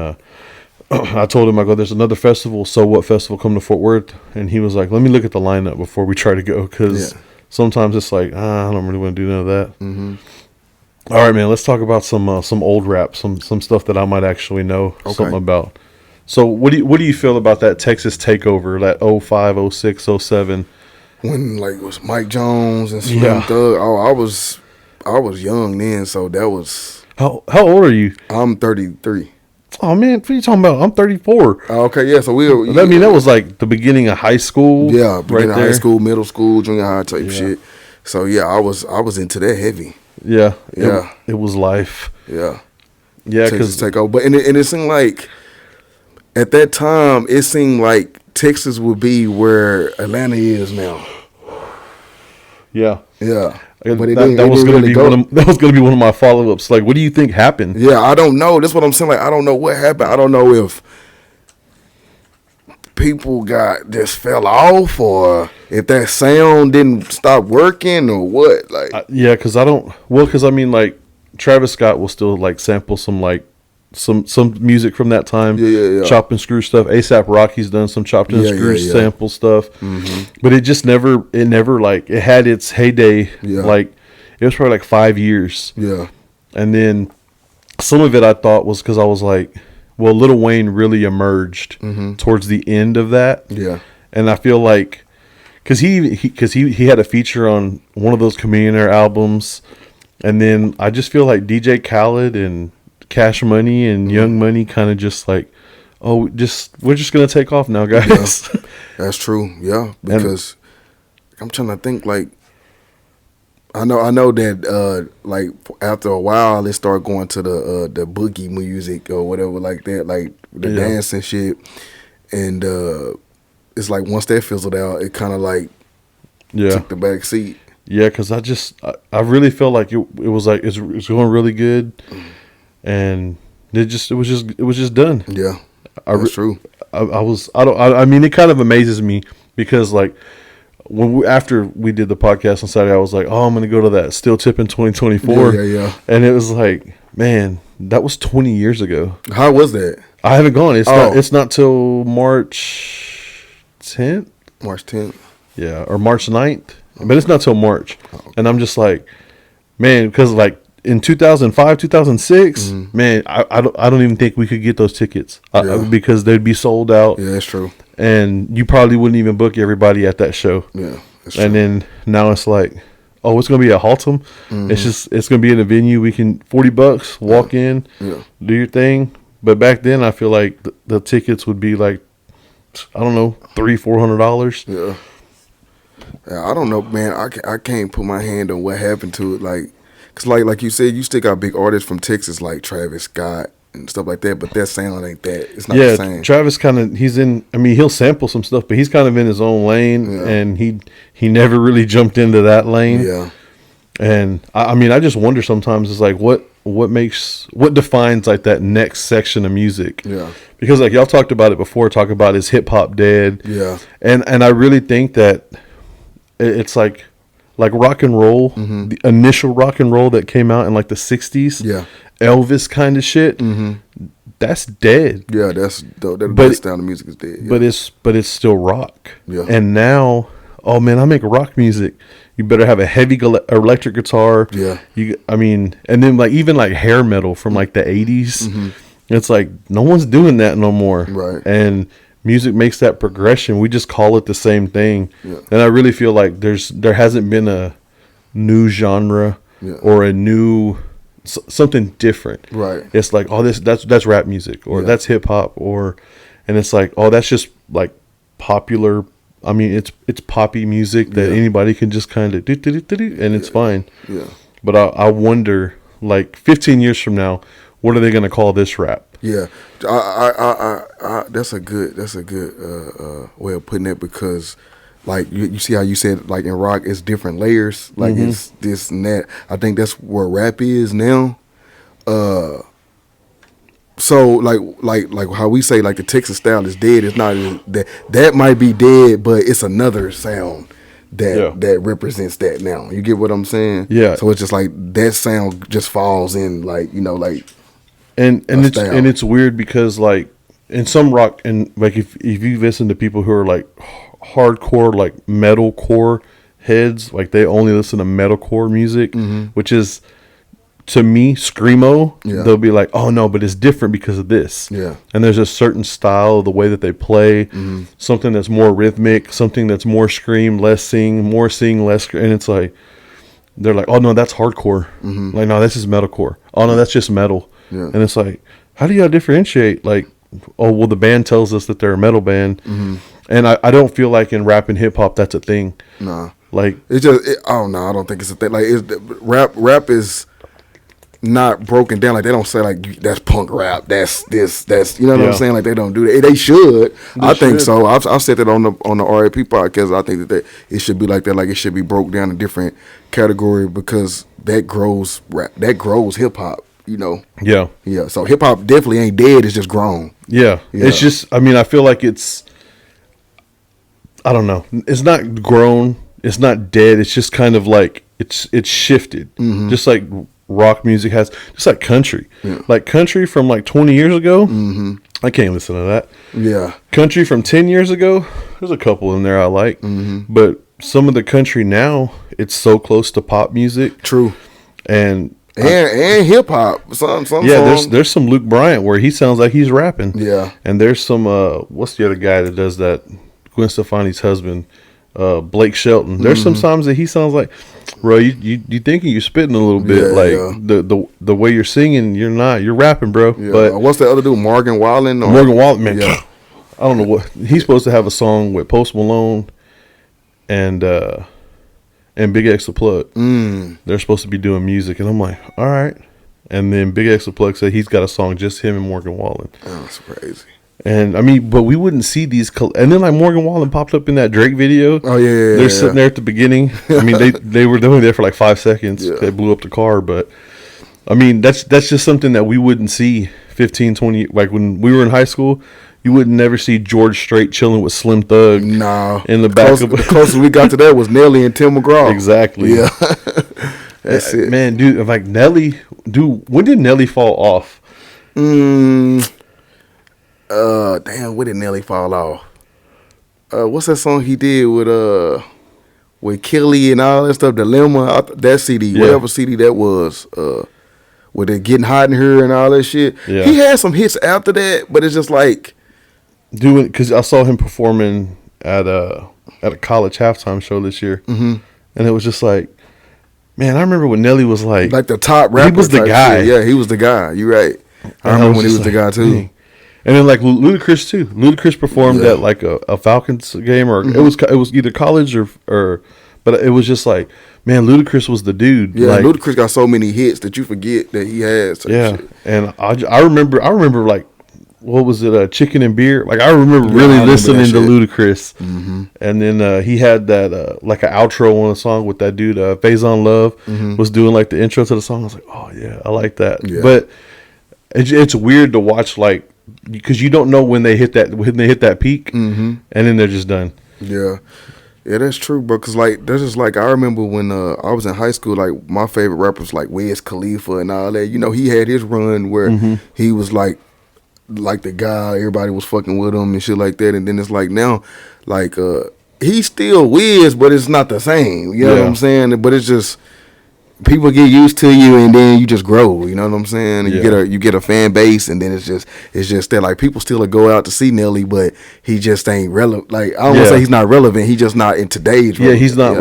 I told him, I go, there's another festival, So What Festival, coming to Fort Worth. And he was like, let me look at the lineup before we try to go, because sometimes it's like, I don't really want to do none of that. All right, man, let's talk about some old rap, some stuff that I might actually know something about. So what do you feel about that Texas takeover, that 05, 06, 07? When like it was Mike Jones and Slim Thug. Oh, I was young then, so that was. How old are you? I'm 33. Oh man, what are you talking about? I'm 34. Okay, yeah. So I mean, that was like the beginning of high school. Yeah, beginning of high school, middle school, junior high type shit. So yeah, I was into that heavy. Yeah. It was life. Yeah. Yeah, Texas take over. But and it seemed like at that time it seemed like Texas would be where Atlanta is now. Yeah. Yeah. But that was going to be one of my follow-ups. Like, what do you think happened? Yeah, I don't know. That's what I'm saying. Like, I don't know what happened. I don't know if people just fell off, or if that sound didn't stop working, or what. Like, yeah, because I mean, like, Travis Scott will still like sample some music from that time. Yeah. Chop and screw stuff. A$AP Rocky's done some chopped and screw sample stuff. Mm-hmm. But it never like, it had its heyday. Yeah. Like, it was probably like 5 years. Yeah. And then some of it I thought was because I was like, well, Lil Wayne really emerged towards the end of that. Yeah. And I feel like, because he had a feature on one of those Chameleonaire albums. And then I just feel like DJ Khaled and Cash Money and Young Money kind of just like, we're just going to take off now, guys. Yeah, that's true. Yeah. Because I'm trying to think, like, I know that like after a while it started going to the boogie music or whatever like that, like the dance and shit, and it's like once that fizzled out, it kind of like took the back seat. Yeah, because I really felt like it was like it's going really good, and it was just done. Yeah, that's true. I mean, it kind of amazes me because like. After we did the podcast on Saturday, I was like, I'm going to go to that Still Tipping 2024. Yeah. And it was like, man, that was 20 years ago. How was that? I haven't gone. It's not till March 10th. March 10th. Yeah, or March 9th. But it's not till March. And I'm just like, man, because like in 2005, 2006, man, I don't even think we could get those tickets because they'd be sold out. Yeah, that's true. And you probably wouldn't even book everybody at that show. Yeah, that's true. And then now it's like, it's going to be at Haltom. It's going to be in a venue. We can $40, walk in, do your thing. But back then, I feel like the tickets would be like, I don't know, $300-$400. Yeah, I don't know, man. I can't put my hand on what happened to it. Like, cause like you said, you still got big artists from Texas like Travis Scott and stuff like that, but that sound ain't that. It's not the same. Travis he'll sample some stuff, but he's kind of in his own lane, and he never really jumped into that lane. Yeah. And I mean, I just wonder sometimes, it's like what defines like that next section of music? Yeah. Because like y'all talked about it before, talk about is hip hop dead? Yeah. And I really think that it's like rock and roll, the initial rock and roll that came out in like the 60s. Yeah. Elvis kind of shit, that's dead. Yeah, that style of music is dead. Yeah. But it's still rock. Yeah. And now, oh man, I make rock music. You better have a heavy electric guitar. Yeah. And then like even like hair metal from like the 80s. It's like no one's doing that no more. Right. And music makes that progression. We just call it the same thing. Yeah. And I really feel like there hasn't been a new genre or a new something different. Right. It's like, that's rap music, or that's hip hop, and it's like, that's just like popular. I mean, it's poppy music that anybody can just kind of do, and it's fine. Yeah. But I wonder, like 15 years from now, what are they going to call this rap? Yeah. I that's a good way of putting it, because like you see how you said, like in rock it's different layers, like it's this and that. I think that's where rap is now. So like how we say like the Texas style is dead. It's not that might be dead, but it's another sound that represents that now. You get what I'm saying? Yeah. So it's just like that sound just falls in, like, you know, like and it's weird because like in some rock, and like if you listen to people who are like hardcore, like metalcore heads, like they only listen to metalcore music, which is to me screamo. They'll be like, oh no, but it's different because of this. And there's a certain style of the way that they play, something that's more rhythmic, something that's more scream, less sing, more sing, less scream. And it's like they're like, oh no, that's hardcore. Like, no, this is metalcore. Oh no, that's just metal. And it's like, how do y'all differentiate? Like, oh well, the band tells us that they're a metal band. And I don't feel like in rap and hip hop that's a thing. Nah. Like it's just I don't think it's a thing. Like rap is not broken down. Like they don't say like that's punk rap. That's this. That's you know what I'm Yeah. saying. Like they don't do that. They should. I think should. so. I've said that on the R.A.P. podcast. I think that it should be like that. Like it should be broke down in different category because that grows rap. That grows hip hop. You know. Yeah. Yeah. So hip hop definitely ain't dead. It's just grown. Yeah. Yeah. It's just. I mean, I feel like it's. I don't know. It's not grown. It's not dead. It's just kind of like it's shifted. Mm-hmm. Just like rock music has, just like country. Yeah. Like country from like 20 years ago. Mm-hmm. I can't listen to that. Yeah. Country from 10 years ago. There's a couple in there I like. Mm-hmm. But some of the country now, it's so close to pop music. True. And hip hop. Some yeah, songs. there's some Luke Bryant where he sounds like he's rapping. Yeah. And there's some what's the other guy that does that? Gwen Stefani's husband, Blake Shelton. There's some songs that he sounds like, bro. You thinking you're spitting a little bit, the way you're singing, you're not. You're rapping, bro. Yeah. But What's the other dude? Morgan Wallen. Morgan Wallen, man. Yeah. I don't know what he's supposed to have a song with Post Malone and Big X the Plug. They're supposed to be doing music, and I'm like, all right. And then Big X the Plug said he's got a song just him and Morgan Wallen. Oh, that's crazy. And I mean, but we wouldn't see these. And then like Morgan Wallen popped up in that Drake video. Oh yeah. They're sitting there at the beginning. I mean, they were only there for like 5 seconds. Yeah. They blew up the car, but I mean, that's just something that we wouldn't see 15, 20. Like when we were in high school, you would never see George Strait chilling with Slim Thug. No. In the back of the closest we got to that was Nelly and Tim McGraw. Exactly. Yeah. That's it. Man, dude, like Nelly, dude, when did Nelly fall off? Damn, where did Nelly fall off? What's that song he did with Kelly and all that stuff? Dilemma, that CD, whatever CD that was, with it Getting Hot in Here and all that shit. Yeah. He had some hits after that, but it's just like, Doing because I saw him performing at a college halftime show this year, and it was just like, man, I remember when Nelly was like the top rapper. He was the type guy. shit. Yeah, he was the guy. You're right. I remember when he was the guy too. Dang. And then like Ludacris too. Ludacris performed at like a Falcons game, or it was either college or, but it was just like, man, Ludacris was the dude. Yeah, like, Ludacris got so many hits that you forget that he has. Yeah, shit. and I remember like, what was it? Chicken and Beer. Like I remember really I remember listening to that Ludacris. And then he had that like an outro on a song with that dude Faison Love was doing like the intro to the song. I was like, oh yeah, I like that. Yeah. But it's weird to watch like because you don't know when they hit that peak, and then they're just done. Yeah. Yeah, that's true, bro. Cause like that's just like I remember when I was in high school. Like my favorite rappers like Wiz Khalifa and all that. You know, he had his run where he was like the guy. Everybody was fucking with him and shit like that. And then it's like now, like he's still Wiz, but it's not the same. You know what I'm saying? But it's just people get used to you, and then you just grow. You know what I'm saying? And you get a fan base, and then it's just that like people still go out to see Nelly, but he just ain't relevant. Like I don't want to say he's not relevant. He's just not in today's. Yeah, he's not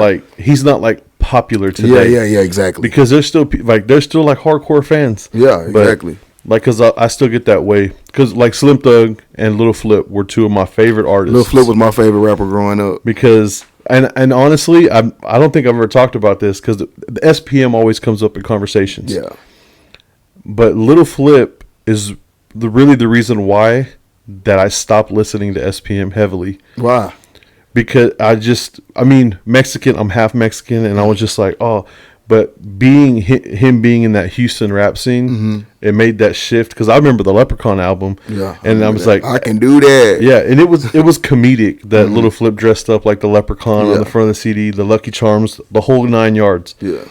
like popular today. Yeah, exactly. Because there's still like hardcore fans. Yeah, exactly. Like, cause I still get that way. Cause like Slim Thug and Lil Flip were two of my favorite artists. Lil Flip was my favorite rapper growing up. Because and honestly, I don't think I've ever talked about this because the SPM always comes up in conversations. Yeah. But Lil Flip is really the reason why that I stopped listening to SPM heavily. Why? Because Mexican. I'm half Mexican, and I was just like, oh. But him being in that Houston rap scene, it made that shift. Because I remember the Leprechaun album, and I was like, I can do that. Yeah, and it was comedic that Lil Flip dressed up like the Leprechaun on the front of the CD, the Lucky Charms, the whole 9 yards. Yeah,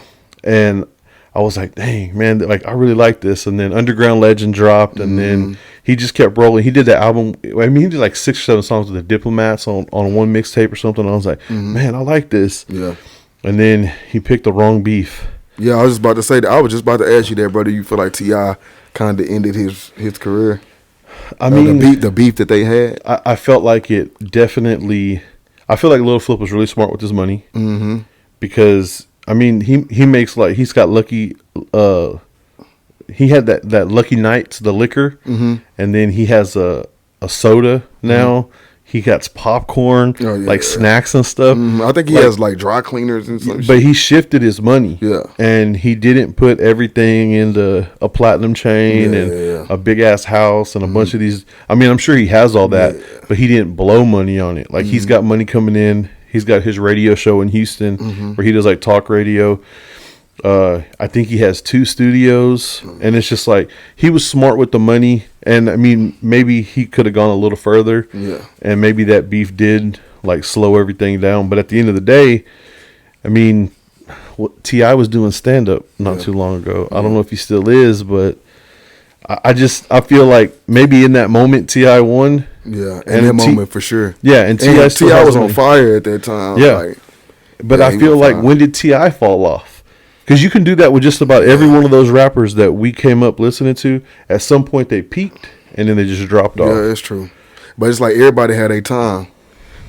and I was like, dang man, like I really like this. And then Underground Legend dropped, and then he just kept rolling. He did that album. I mean, he did like 6 or 7 songs with the Diplomats on one mixtape or something. I was like, man, I like this. Yeah. And then he picked the wrong beef. Yeah, I was just about to say that. I was just about to ask you that, brother. You feel like T.I. kind of ended his career? I mean, the beef that they had. I felt like it definitely. I feel like Lil Flip was really smart with his money. Because I mean, he makes like he's got Lucky. He had that Lucky Nights, the liquor, and then he has a soda now. He got popcorn, like snacks and stuff. I think he has like dry cleaners and stuff. But he shifted his money. Yeah. And he didn't put everything into a platinum chain and a big ass house and a bunch of these. I mean, I'm sure he has all that, but he didn't blow money on it. Like he's got money coming in. He's got his radio show in Houston where he does like talk radio. I think he has 2 studios, and it's just like he was smart with the money. And I mean, maybe he could have gone a little further, and maybe that beef did like slow everything down. But at the end of the day, I mean, T.I. was doing stand up not too long ago. I don't know if he still is, but I feel like maybe in that moment T.I. won. Yeah, in that moment for sure. Yeah, and T.I. was on fire at that time. Yeah, like, but I feel like when did T.I. fall off? Because you can do that with just about every one of those rappers that we came up listening to. At some point, they peaked, and then they just dropped off. Yeah, that's true. But it's like everybody had a time.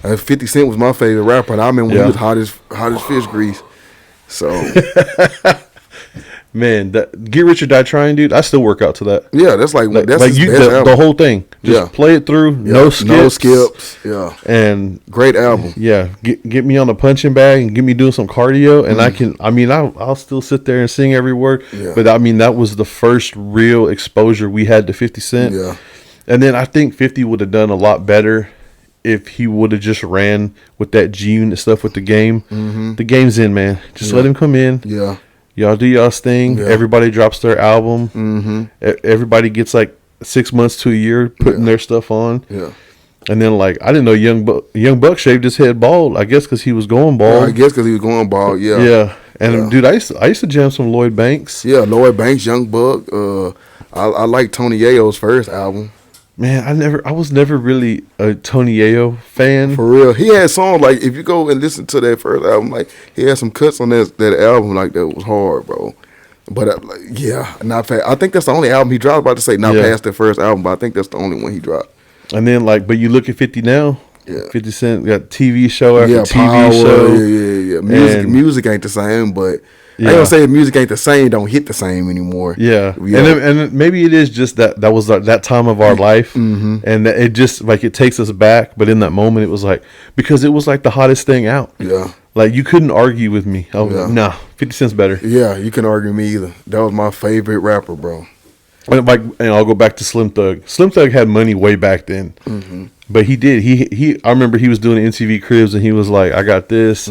50 Cent was my favorite rapper, and I remember when he was hot as fish grease. So, man, that Get Rich or Die Trying, dude. I still work out to that. Yeah, that's like that's like the whole thing. Just play it through, no skips. Yeah, and great album. Yeah, get me on the punching bag and get me doing some cardio, and I'll still sit there and sing every word. Yeah. But I mean, that was the first real exposure we had to 50 Cent. Yeah, and then I think 50 would have done a lot better if he would have just ran with that G Unit stuff with the game. The game's in, man. Just let him come in. Yeah. Y'all do y'all's thing. Yeah. Everybody drops their album. Everybody gets like 6 months to a year putting their stuff on. Yeah. And then like I didn't know Young Buck shaved his head bald. I guess because he was going bald. I guess because he was going bald. Yeah. Yeah. And dude, I used to jam some Lloyd Banks. Yeah, Lloyd Banks, Young Buck. I like Tony Yayo's first album. Man, I was never really a Tony Yayo fan. For real. He had songs like, if you go and listen to that first album, like he had some cuts on that album like that was hard, bro. But not fast. I think that's the only album he dropped. About to say not past the first album, but I think that's the only one he dropped. And then like, but you look at 50 now. Yeah. 50 Cent got TV show after TV Power, show. Yeah. Music ain't the same, but I ain't gonna say music ain't the same, don't hit the same anymore. Yeah. And maybe it is just that was that time of our life, and that it just like it takes us back. But in that moment, it was like because it was like the hottest thing out. Yeah. Like you couldn't argue with me. I was like, nah, 50 Cent's better. Yeah, you can argue with me either. That was my favorite rapper, bro. And I'll go back to Slim Thug. Slim Thug had money way back then. But he did. I remember he was doing MTV Cribs and he was like, I got this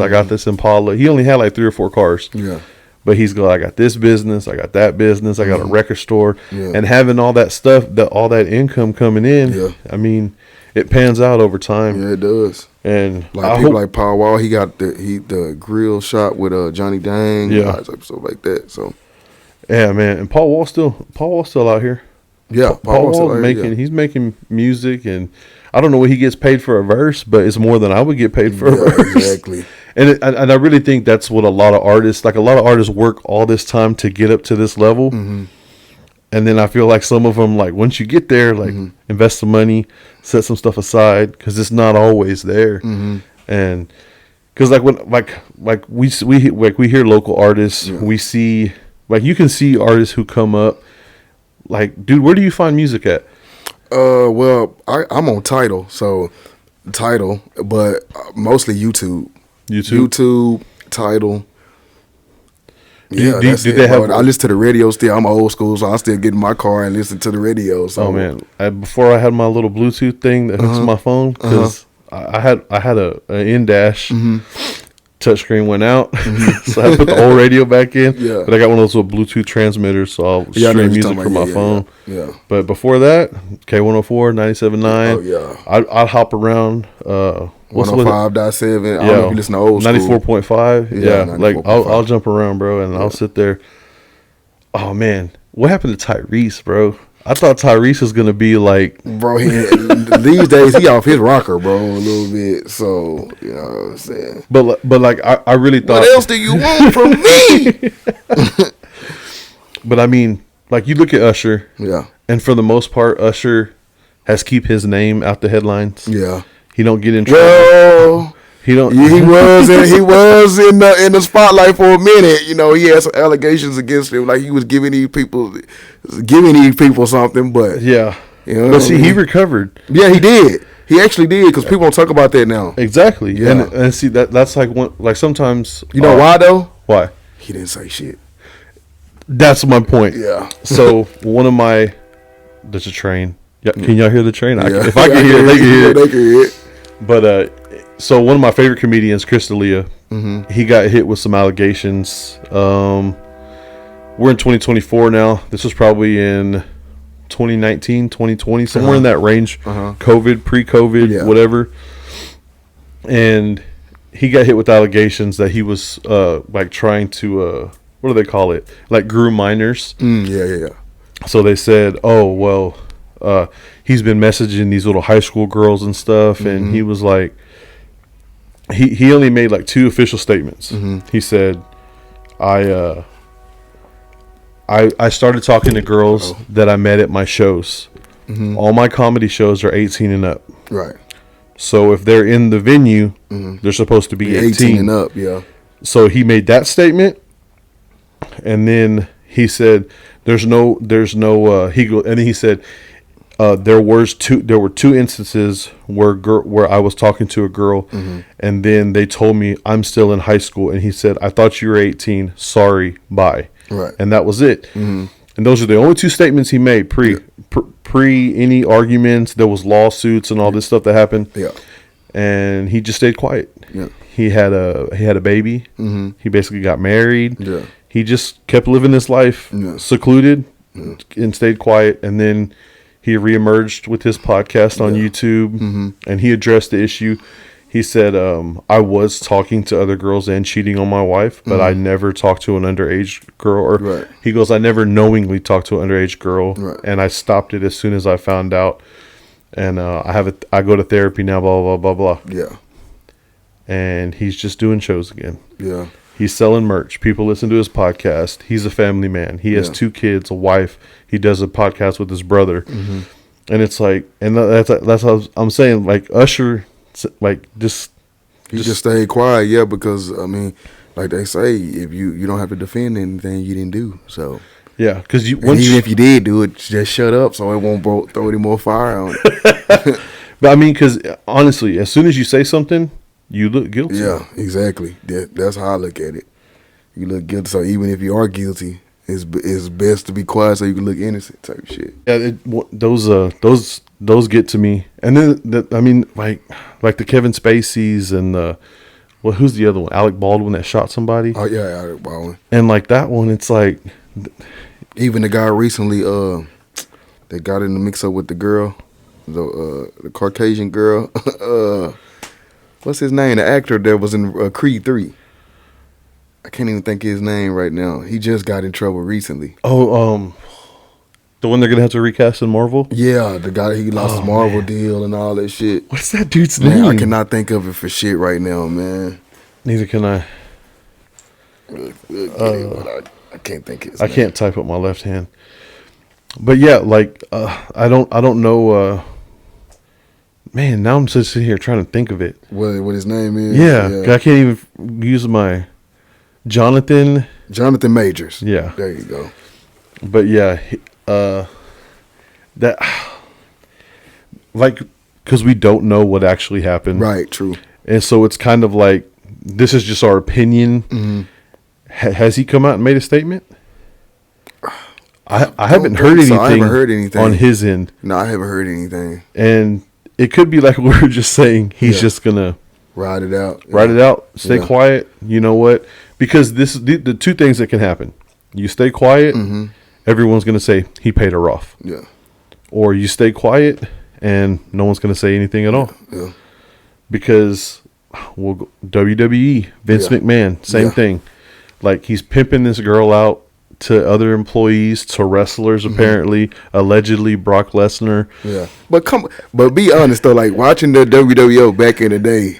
Impala. He only had like 3 or 4 cars. Yeah. But he's going, I got this business, I got that business, I got a record store. Yeah. And having all that stuff, all that income coming in, I mean, it pans out over time. Yeah, it does. And like people like Paul Wall, he got the grill shot with Johnny Dang, stuff like that. So yeah, man. And Paul Wall's still out here. Yeah, Paul Wall's he's making music, and I don't know what he gets paid for a verse, but it's more than I would get paid for a verse. Exactly. And I really think that's what a lot of artists work all this time to get up to this level. And then I feel like some of them, like once you get there, like invest some money, set some stuff aside, because it's not always there. And because like we hear local artists, we see like you can see artists who come up. Like, dude, where do you find music at? Well, I'm on Tidal, but mostly YouTube. YouTube, Tidal. Yeah, that's it. I listen to the radio still. I'm old school, so I still get in my car and listen to the radio. So. Oh man, before I had my little Bluetooth thing that hooks my phone, because I had a in-dash. Touchscreen went out, so I put the old radio back in. Yeah. But I got one of those little Bluetooth transmitters, so I'll stream music from my phone. Yeah. But before that, K104, 97.9. Oh yeah. I'd hop around. 105.7. I don't know if you listen to old school. 94.5. Yeah. Like I'll jump around, bro, and I'll sit there. Oh man, what happened to Tyrese, bro? I thought Tyrese was gonna be like, bro. These days he off his rocker, bro, a little bit. So you know what I'm saying. But like I really thought. What else do you want from me? But I mean, like you look at Usher, and for the most part, Usher has keep his name out the headlines. Yeah, he don't get in trouble. Well, he don't. He was in the spotlight for a minute. You know, he had some allegations against him, like he was giving these people something. But yeah, you know, but see, he recovered. Yeah, he did. He actually did, because people don't talk about that now. Exactly. Yeah. And see that's like one, like sometimes You know why though? Why? He didn't say shit. That's my point. Yeah. So one of my there's a train. Yeah, can y'all hear the train? Yeah. If I can hear it, they can hear it. They can hear it. But so one of my favorite comedians, Chris D'Elia, he got hit with some allegations. We're in 2024 now. This was probably in 2019, 2020, somewhere in that range. COVID, pre-COVID, whatever. And he got hit with allegations that he was like trying to what do they call it? Like groom minors. Yeah. So they said, oh well, he's been messaging these little high school girls and stuff, and he was like, he only made like 2 official statements. He said, I started talking to girls that I met at my shows. All my comedy shows are 18 and up. Right. So if they're in the venue, they're supposed to be 18 and up. Yeah. So he made that statement, and then he said, "There's no." And then he said, there were 2 instances where I was talking to a girl, and then they told me I'm still in high school, and he said, "I thought you were 18. Sorry, bye." Right. And that was it. And those are the only 2 statements he made pre any arguments. There was lawsuits and all this stuff that happened. Yeah. And he just stayed quiet. Yeah. He had a baby. He basically got married. Yeah. He just kept living his life, secluded, and stayed quiet. And then he reemerged with his podcast on YouTube, and he addressed the issue. He said, I was talking to other girls and cheating on my wife, but I never talked to an underage girl. Or he goes, I never knowingly talked to an underage girl, and I stopped it as soon as I found out. And I go to therapy now, blah, blah, blah, blah. Yeah. And he's just doing shows again. Yeah. He's selling merch. People listen to his podcast. He's a family man. He has 2 kids, a wife. He does a podcast with his brother. And it's like, and that's how I'm saying, like, Usher, like, just stayed quiet, yeah, because, I mean, like they say, if you don't have to defend anything you didn't do, so. Yeah, because even if you did do it, just shut up so it won't throw any more fire on it. But I mean, because honestly, as soon as you say something, you look guilty. Yeah, exactly. That's how I look at it. You look guilty, so even if you are guilty, it's best to be quiet so you can look innocent type shit. Yeah, those get to me. And then I mean, like the Kevin Spaceys and who's the other one? Alec Baldwin that shot somebody. Oh yeah, Alec Baldwin. And like that one, it's like, even the guy recently that got in the mix up with the girl, the Caucasian girl. What's his name? The actor that was in Creed 3. I can't even think of his name right now. He just got in trouble recently. Oh, the one they're gonna have to recast in Marvel. Yeah, the guy, he lost his Marvel deal and all that shit. What's that dude's Man, name? I cannot think of it for shit right now, man. Neither can I. I can't think of his I name. can't type with my left hand. But yeah, like I don't know. Man, now I'm just sitting here trying to think of it. What his name is? Yeah, I can't even use my Jonathan Majors. Yeah, there you go. But yeah, that like because we don't know what actually happened, right? True. And so it's kind of like this is just our opinion. Has he come out and made a statement? I haven't heard anything. I haven't heard anything on his end. No, I haven't heard anything. And it could be like we were just saying. He's just gonna ride it out. Ride it out. Stay quiet. You know what? Because this is the 2 things that can happen. You stay quiet. Everyone's gonna say he paid her off. Yeah. Or you stay quiet and no one's gonna say anything at all. Yeah. Because WWE, Vince McMahon, same thing. Like he's pimping this girl out to other employees, to wrestlers apparently, allegedly Brock Lesnar. Yeah. But be honest though, like watching the WWO back in the day,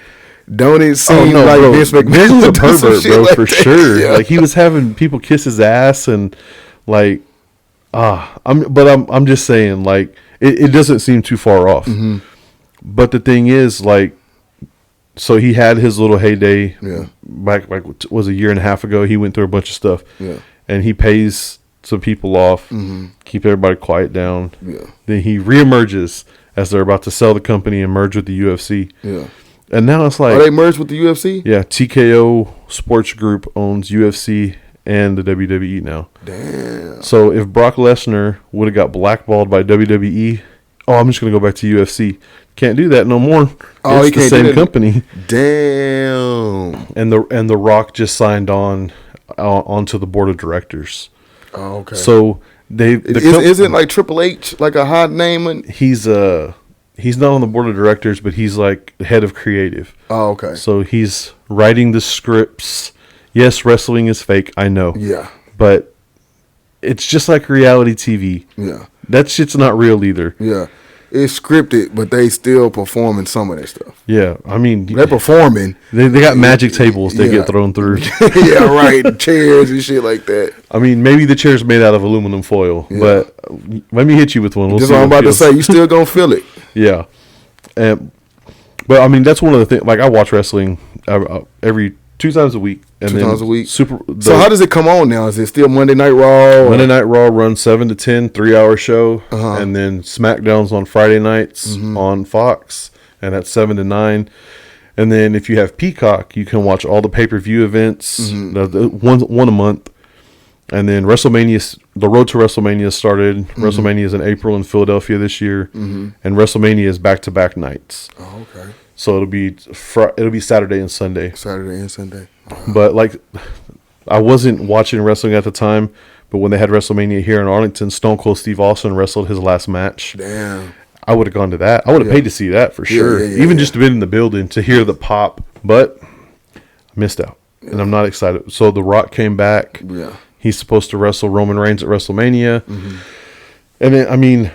don't it seem like bro, Vince McMahon Vince was a pervert, bro, like for that? sure. Yeah. Like he was having people kiss his ass and like I'm just saying, like it doesn't seem too far off. But the thing is, like, so he had his little heyday back like was a year and a half ago. He went through a bunch of stuff. Yeah. And he pays some people off, keep everybody quiet down. Yeah. Then he reemerges as they're about to sell the company and merge with the UFC. Yeah. And now it's like, are they merged with the UFC? Yeah, TKO Sports Group owns UFC and the WWE now. Damn. So if Brock Lesnar would have got blackballed by WWE, I'm just gonna go back to UFC. Can't do that no more. Oh, it's the same company. Damn. And the Rock just signed onto the board of directors. Oh, okay. So isn't like Triple H like a hot name? He's not on the board of directors, but he's like the head of creative. Oh, okay. So he's writing the scripts. Yes, wrestling is fake, I know. Yeah. But it's just like reality TV. Yeah. That shit's not real either. Yeah. It's scripted, but they still performing some of that stuff. Yeah, I mean, they're performing. They got magic tables they get thrown through. Yeah, right. Chairs and shit like that. I mean, maybe the chair's made out of aluminum foil, but let me hit you with one. That's what I'm about to say. You still gonna feel it. Yeah. But I mean, that's one of the things. Like, I watch wrestling every 2 times a week. And 2 times a week. So how does it come on now? Is it still Monday Night Raw? Monday Night Raw runs 7 to 10, 3-hour show, and then SmackDown's on Friday nights on Fox, and that's 7 to 9. And then if you have Peacock, you can watch all the pay-per-view events, one a month. And then the road to WrestleMania started. WrestleMania is in April in Philadelphia this year, and WrestleMania is back-to-back nights. Oh, okay. So it'll be Saturday and Sunday. Saturday and Sunday. But like, I wasn't watching wrestling at the time, but when they had WrestleMania here in Arlington, Stone Cold Steve Austin wrestled his last match. Damn. I would have gone to that. I would have paid to see that for sure. Even just to be in the building to hear the pop. But I missed out, and I'm not excited. So The Rock came back. Yeah. He's supposed to wrestle Roman Reigns at WrestleMania, and then, I mean,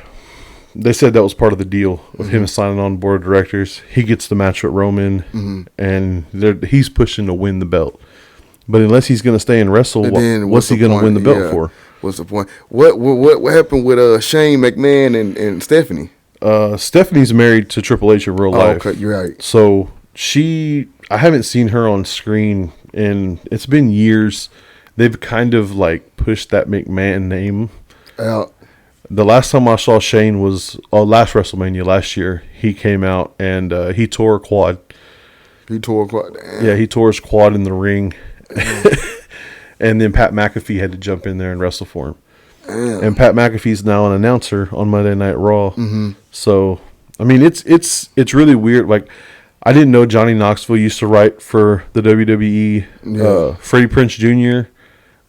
they said that was part of the deal with him signing on the board of directors. He gets the match with Roman, and he's pushing to win the belt. But unless he's going to stay and wrestle, what's he going to win the belt for? What's the point? What happened with Shane McMahon and Stephanie? Stephanie married to Triple H in real life. Okay, you're right. So I haven't seen her on screen, and it's been years. They've kind of like pushed that McMahon name out. The last time I saw Shane was last WrestleMania last year. He came out and he tore a quad. He tore a quad. Damn. Yeah, he tore his quad in the ring. And then Pat McAfee had to jump in there and wrestle for him. Damn. And Pat McAfee's now an announcer on Monday Night Raw. So, I mean, it's really weird. Like, I didn't know Johnny Knoxville used to write for the WWE. Yeah. Freddie Prinze Jr.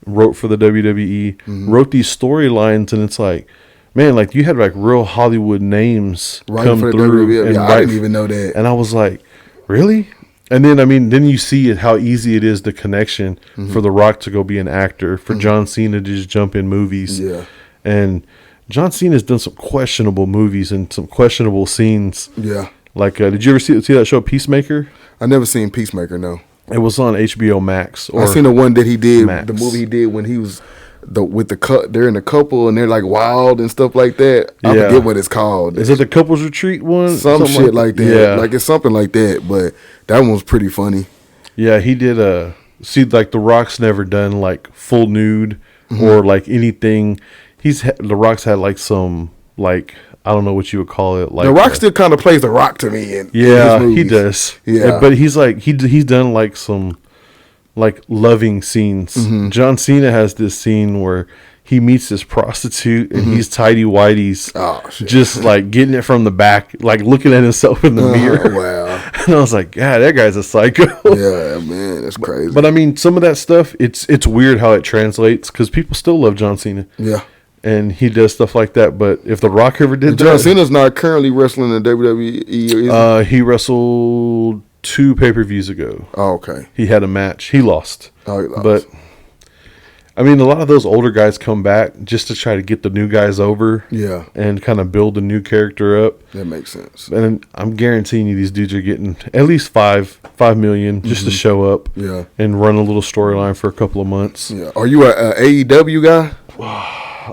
wrote for the WWE. Wrote these storylines, and it's like, man, like, you had like real Hollywood names come through. And I didn't even know that. And I was like, really? And then, I mean, then you see how easy it is, the connection for The Rock to go be an actor, for John Cena to just jump in movies. Yeah. And John Cena's done some questionable movies and some questionable scenes. Yeah. Like, did you ever see that show Peacemaker? I never seen Peacemaker, no. It was on HBO Max. I seen the one that he did, Max. the movie he did when he was they're in the couple and they're like wild and stuff like that. I forget what it's called. Is it the couples retreat one? Some shit like that. Yeah. Like, it's something like that, but that one was pretty funny. Yeah, he did like The Rock's never done like full nude or like anything. The Rock's had like some, like, I don't know what you would call it. Like, The Rock still kind of plays The Rock to me. In his movies. He does. Yeah, but he's like he's done like some like loving scenes. John Cena has this scene where he meets this prostitute and he's tidy whities, just like getting it from the back, like looking at himself in the mirror. Wow! And I was like, God, that guy's a psycho. Yeah, man, that's crazy. But I mean, some of that stuff, it's weird how it translates because people still love John Cena. Yeah. And he does stuff like that. But if The Rock ever did John Cena's not currently wrestling in WWE. He wrestled 2 pay-per-views ago. Oh, okay. He had a match. He lost. Oh, he lost. But I mean, a lot of those older guys come back just to try to get the new guys over. Yeah. And kind of build a new character up. That makes sense. And I'm guaranteeing you these dudes are getting at least $5 million just to show up. Yeah. And run a little storyline for a couple of months. Yeah. Are you a AEW guy?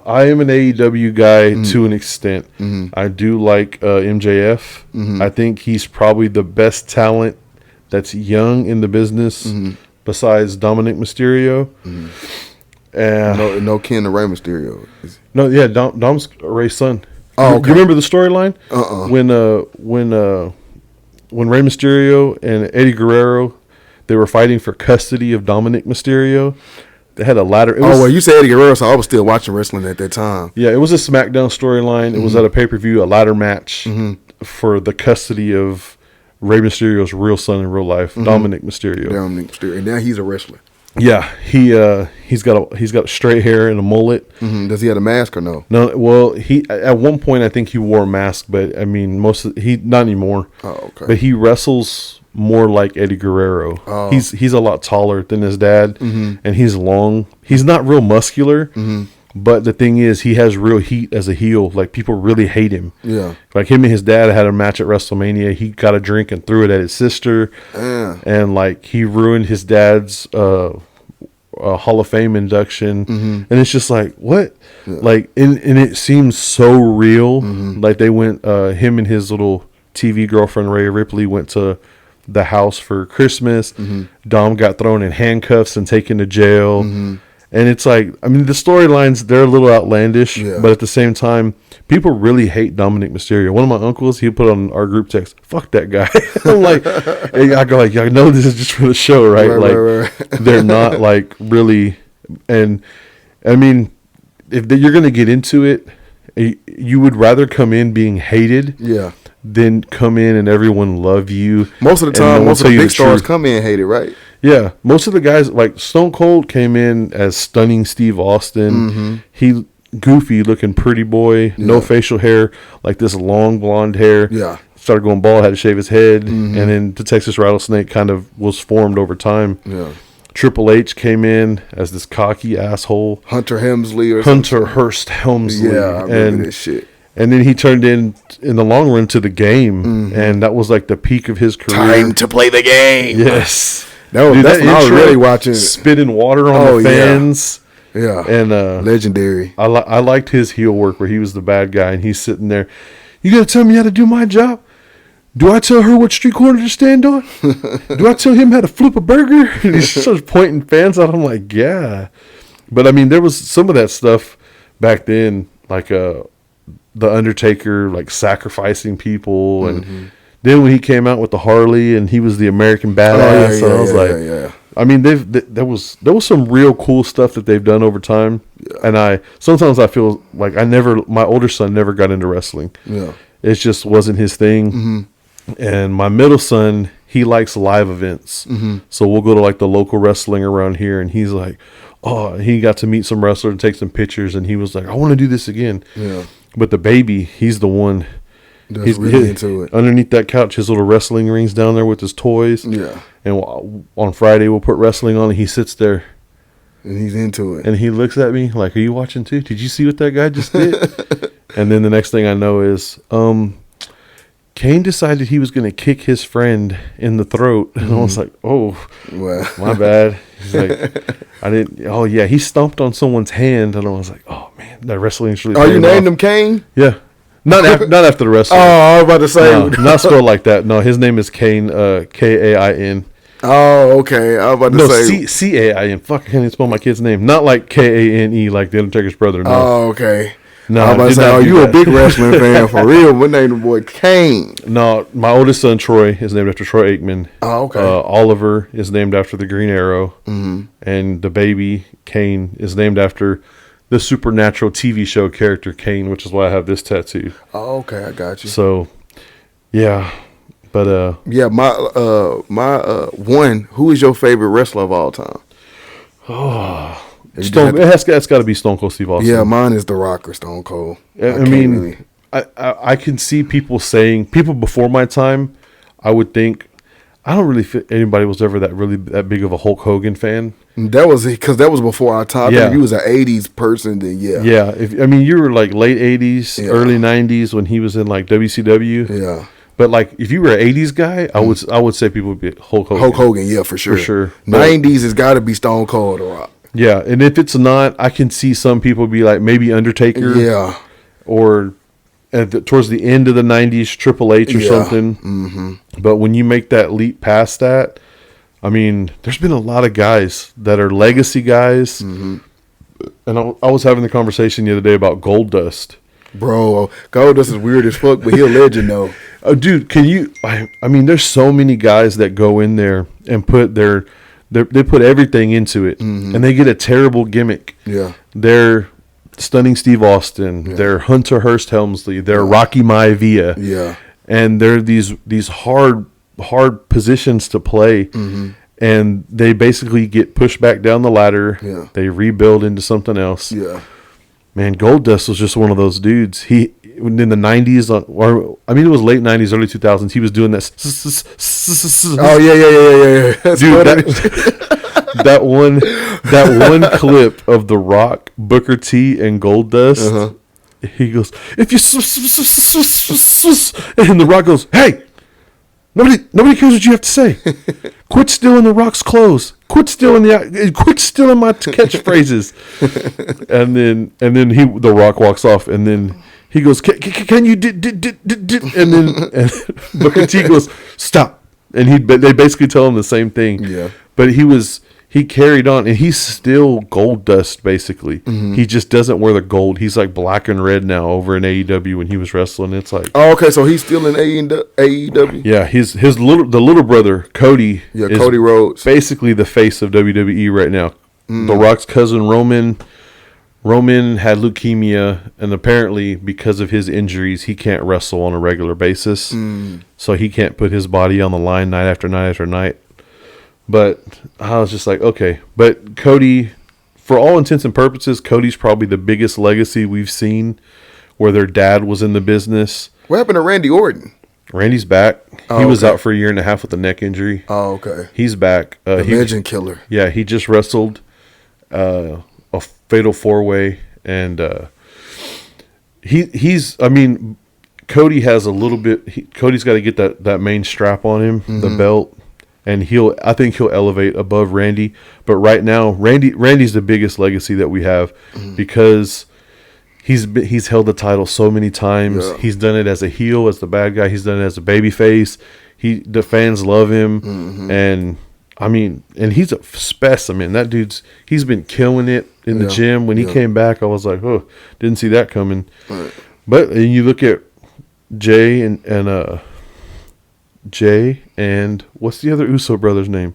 I am an AEW guy to an extent. I do like MJF. I think he's probably the best talent that's young in the business besides Dominic Mysterio. No kin to Rey Mysterio. No, yeah, Dom's Rey's son. Oh, You remember the storyline? When Rey Mysterio and Eddie Guerrero, they were fighting for custody of Dominic Mysterio. They had a ladder. Well, you said Eddie Guerrero, so I was still watching wrestling at that time. Yeah, it was a SmackDown storyline. It was at a pay-per-view, a ladder match for the custody of Rey Mysterio's real son in real life, Dominic Mysterio. And now he's a wrestler. Yeah, he's got a straight hair and a mullet. Does he have a mask or no? No, well, he at one point I think he wore a mask, but I mean he not anymore. Oh, okay. But he wrestles more like Eddie Guerrero. Oh. He's a lot taller than his dad, and he's long. He's not real muscular, but the thing is, he has real heat as a heel. Like people really hate him. Yeah. Like him and his dad had a match at WrestleMania. He got a drink and threw it at his sister, and like he ruined his dad's Hall of Fame induction. And it's just like what, like, and it seems so real. Like they went, him and his little TV girlfriend Rhea Ripley went to the house for Christmas. Dom got thrown in handcuffs and taken to jail. And it's like, I mean, the storylines, they're a little outlandish, but at the same time, people really hate Dominic Mysterio. One of my uncles, he put on our group text, "Fuck that guy." I'm like, I go like, y'all know this is just for the show, right? Right. They're not like really, and I mean, if you're going to get into it, you would rather come in being hated. Then come in and everyone love you. Most of the time, most of the big stars come in hated, right? Yeah, most of the guys, like Stone Cold came in as stunning Steve Austin. He goofy looking pretty boy, no facial hair, like this long blonde hair. Started going bald, had to shave his head, and then the Texas Rattlesnake kind of was formed over time. Triple H came in as this cocky asshole. Hunter Helmsley Hurst Helmsley. Yeah, I remember this shit. And then he turned in the long run to the game, and that was like the peak of his career. Time to play the game. Yes. That's when I was really watching. Spitting water on the fans. Yeah. And legendary. I liked his heel work where he was the bad guy, and he's sitting there. You got to tell me how to do my job? Do I tell her what street corner to stand on? Do I tell him how to flip a burger? And he starts pointing fans out. I'm like, yeah. But, I mean, there was some of that stuff back then, like The Undertaker, like sacrificing people, and then when he came out with the Harley and he was the American badass, I was like, I mean, there was some real cool stuff that they've done over time, and sometimes I feel like my older son never got into wrestling. It just wasn't his thing, and my middle son, he likes live events, so we'll go to like the local wrestling around here, and he's like, oh, he got to meet some wrestlers and take some pictures, and he was like, I want to do this again. But the baby, he's the one. He's really into it. Underneath that couch, his little wrestling rings down there with his toys. And on Friday, we'll put wrestling on, and he sits there. And he's into it. And he looks at me like, are you watching too? Did you see what that guy just did? And then the next thing I know is, Kane decided he was going to kick his friend in the throat. And I was like, oh, well, my bad. He's like, I didn't. Oh, yeah. He stomped on someone's hand. And I was like, oh, man, that wrestling's really. Oh, you named him Kane? Yeah. Not after the wrestler. Oh, I was about to say. No, not spelled like that. No, his name is Kane, Kain. Oh, okay. I was about to say. Cain. Fuck, I can't even spell my kid's name. Not like Kane, like the Undertaker's brother. No. Oh, okay. No, I was about to say, you a big wrestling fan for real. What name the boy? Kane. No, my oldest son, Troy, is named after Troy Aikman. Oh, okay. Oliver is named after the Green Arrow. And the baby, Kane, is named after the Supernatural TV show character Kane, which is why I have this tattoo. Oh, okay. I got you. So, yeah. But, yeah, my one, who is your favorite wrestler of all time? Oh, that's got to be Stone Cold Steve Austin. Yeah, mine is The Rock or Stone Cold. I mean, I can see people before my time, I would think, I don't really think anybody was ever that big of a Hulk Hogan fan. That was before our time. If you was an 80s person, then yeah. Yeah, you were like late 80s, early 90s when he was in like WCW. Yeah. But like, if you were an '80s guy, I would say people would be Hulk Hogan. Hulk Hogan, yeah, for sure. 90s has got to be Stone Cold or Rock. Yeah, and if it's not, I can see some people be like maybe Undertaker. Yeah. Or towards the end of the '90s, Triple H or something. But when you make that leap past that, I mean, there's been a lot of guys that are legacy guys. And I was having the conversation the other day about Goldust. Bro, Goldust is weird as fuck, but he a legend though. Oh, dude, can you? I mean, there's so many guys that go in there and put they put everything into it, and they get a terrible gimmick. Yeah, They're Stunning Steve Austin. Yeah. They're Hunter Hearst Helmsley. They're Rocky Maivia. Yeah, and they're these hard positions to play, and they basically get pushed back down the ladder. Yeah, they rebuild into something else. Yeah. Man, Goldust was just one of those dudes. He in the 90s, or I mean, it was late 90s, early 2000s. He was doing this. Oh yeah. That's dude, that one clip of The Rock, Booker T, and Goldust. He goes, "If you," and The Rock goes, "Hey, nobody cares what you have to say. Quit stealing The Rock's clothes. Quit stealing my catchphrases." and then The Rock walks off, and then he goes, "Can you and then Booker T goes, "Stop." And they basically tell him the same thing. Yeah. But he carried on, and he's still Goldust basically. He just doesn't wear the gold. He's like black and red now over in AEW when he was wrestling. It's like, oh, okay, so he's still in AEW. Yeah, the little brother Cody. Yeah, Cody Rhodes, basically the face of WWE right now. The Rock's cousin Roman had leukemia, and apparently because of his injuries, he can't wrestle on a regular basis. So he can't put his body on the line night after night after night. But I was just like, okay. But Cody, for all intents and purposes, Cody's probably the biggest legacy we've seen where their dad was in the business. What happened to Randy Orton? Randy's back. He was out for a year and a half with a neck injury. Oh, okay. He's back. The Legend Killer. Yeah, he just wrestled a fatal 4-way. And he's, I mean, Cody has a little bit, Cody's got to get that main strap on him, the belt. And I think he'll elevate above Randy. But right now, Randy's the biggest legacy that we have because he's held the title so many times. Yeah. He's done it as a heel, as the bad guy. He's done it as a baby face. The fans love him. And I mean, and he's a specimen. That he's been killing it in the gym. When he came back, I was like, oh, didn't see that coming. Right. But and you look at Jay and what's the other Uso brother's name?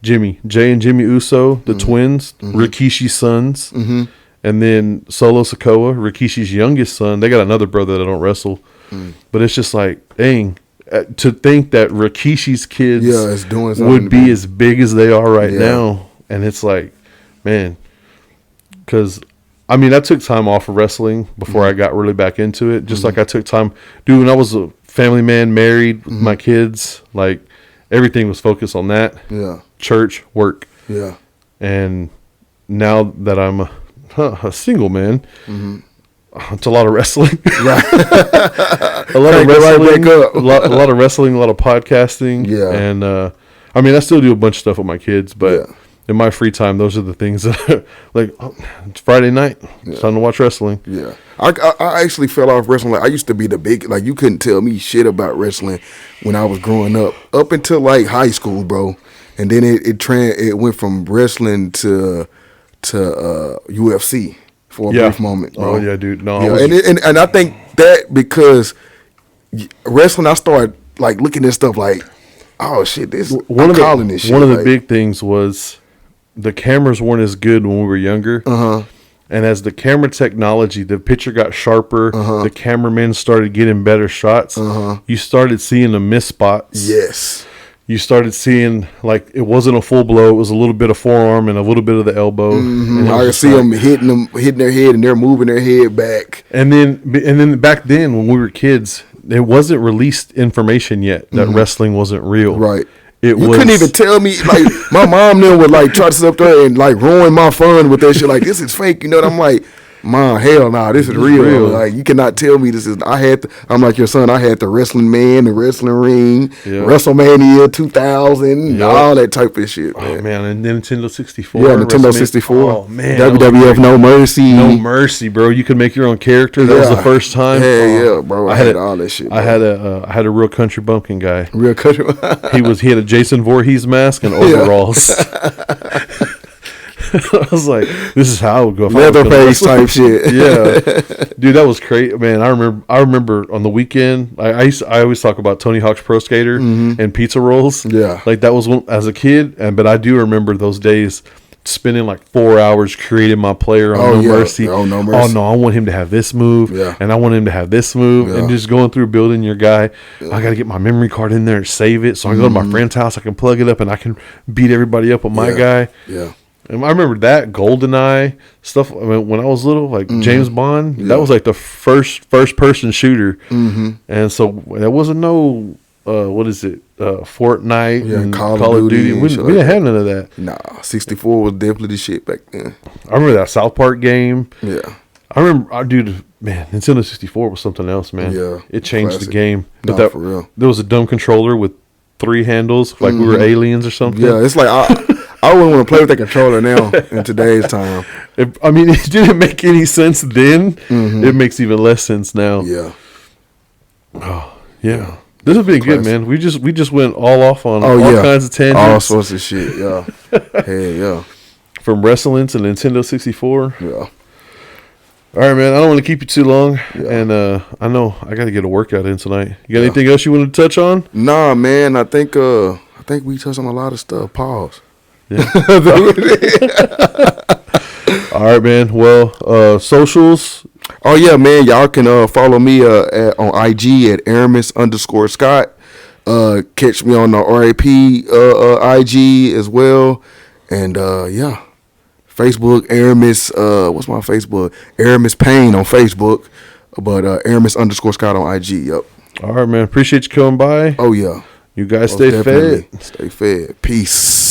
Jay and Jimmy Uso, the twins, Rikishi's sons, and then Solo Sikoa, Rikishi's youngest son. They got another brother that don't wrestle, but it's just like, dang, to think that Rikishi's kids would be as big as they are right now, and it's like, man, because I mean, I took time off of wrestling before I got really back into it. Just like I took time, dude, when I was a family man, married with my kids, like everything was focused on that. Yeah. Church, work. Yeah. And now that I'm a single man, it's a lot of wrestling. Right. a lot of wrestling. A lot of wrestling, a lot of podcasting. Yeah. And I mean, I still do a bunch of stuff with my kids, but in my free time, those are the things that like, it's Friday night. It's time to watch wrestling. Yeah. I actually fell off wrestling. Like, I used to be the big, like, you couldn't tell me shit about wrestling when I was growing up until like high school, bro. And then it went from wrestling to UFC for a brief moment, bro. Oh yeah, dude. No, and I think that because wrestling, I started like looking at stuff like, oh shit, one of the big things was the cameras weren't as good when we were younger. And as the camera technology, the picture got sharper, the cameramen started getting better shots. You started seeing the miss spots. Yes. You started seeing, like, it wasn't a full blow. It was a little bit of forearm and a little bit of the elbow. And I could see them hitting their head, and they're moving their head back. And then back then, when we were kids, it wasn't released information yet that wrestling wasn't real. Right. You couldn't even tell me, like, my mom then would, like, try to sit up there and, like, ruin my fun with that shit. Like, this is fake, you know what I'm like, Mom, hell nah, this is real. Like, you cannot tell me this is. I'm like your son. I had the Wrestling Man, the Wrestling Ring, WrestleMania 2000, all that type of shit. Man. Oh man, and Nintendo 64. Yeah, Nintendo 64. Oh man, WWF No Mercy. No Mercy, bro. You could make your own character. That was the first time. Yeah, bro. I had all that shit. Bro. I had a Real Country Bumpkin guy. Real Country. he had a Jason Voorhees mask and overalls. I was like, this is how I would go. Leatherface type shit. Yeah, dude, that was crazy, man. I remember on the weekend. I always talk about Tony Hawk's Pro Skater and pizza rolls. Yeah, like that was as a kid, but I do remember those days. Spending like 4 hours creating my player on No Mercy. Oh, No Mercy. Oh no, I want him to have this move, and I want him to have this move, and just going through building your guy. I got to get my memory card in there and save it, so I go to my friend's house, I can plug it up, and I can beat everybody up with my guy. Yeah, and I remember that GoldenEye stuff. I mean, when I was little, like James Bond, that was like the first person shooter, and so there wasn't no. What is it? Fortnite and Call of Duty. We didn't have none of that. Nah, 64 was definitely the shit back then. I remember that South Park game. Yeah. I remember, dude, man, Nintendo 64 was something else, man. Yeah. It changed the game. But that, for real. There was a dumb controller with 3 handles, like we were aliens or something. Yeah, it's like, I wouldn't want to play with that controller now in today's time. I mean, it didn't make any sense then. It makes even less sense now. Yeah. Oh, yeah. This has been good, man. We just went all off on all kinds of tangents. All sorts of shit, yeah. Hey, yeah. From wrestling to Nintendo 64. Yeah. All right, man. I don't want to keep you too long. Yeah. And I know I got to get a workout in tonight. You got anything else you want to touch on? Nah, man. I think we touched on a lot of stuff. Pause. Yeah. All right, man. Well, socials. Oh, yeah, man. Y'all can follow me on IG at Aramis_Scott. Catch me on the R.A.P. IG as well. And, yeah. Facebook, Aramis. What's my Facebook? Aramis Payne on Facebook. But Aramis_Scott on IG. Yep. All right, man. Appreciate you coming by. Oh, yeah. You guys stay fed. Stay fed. Peace.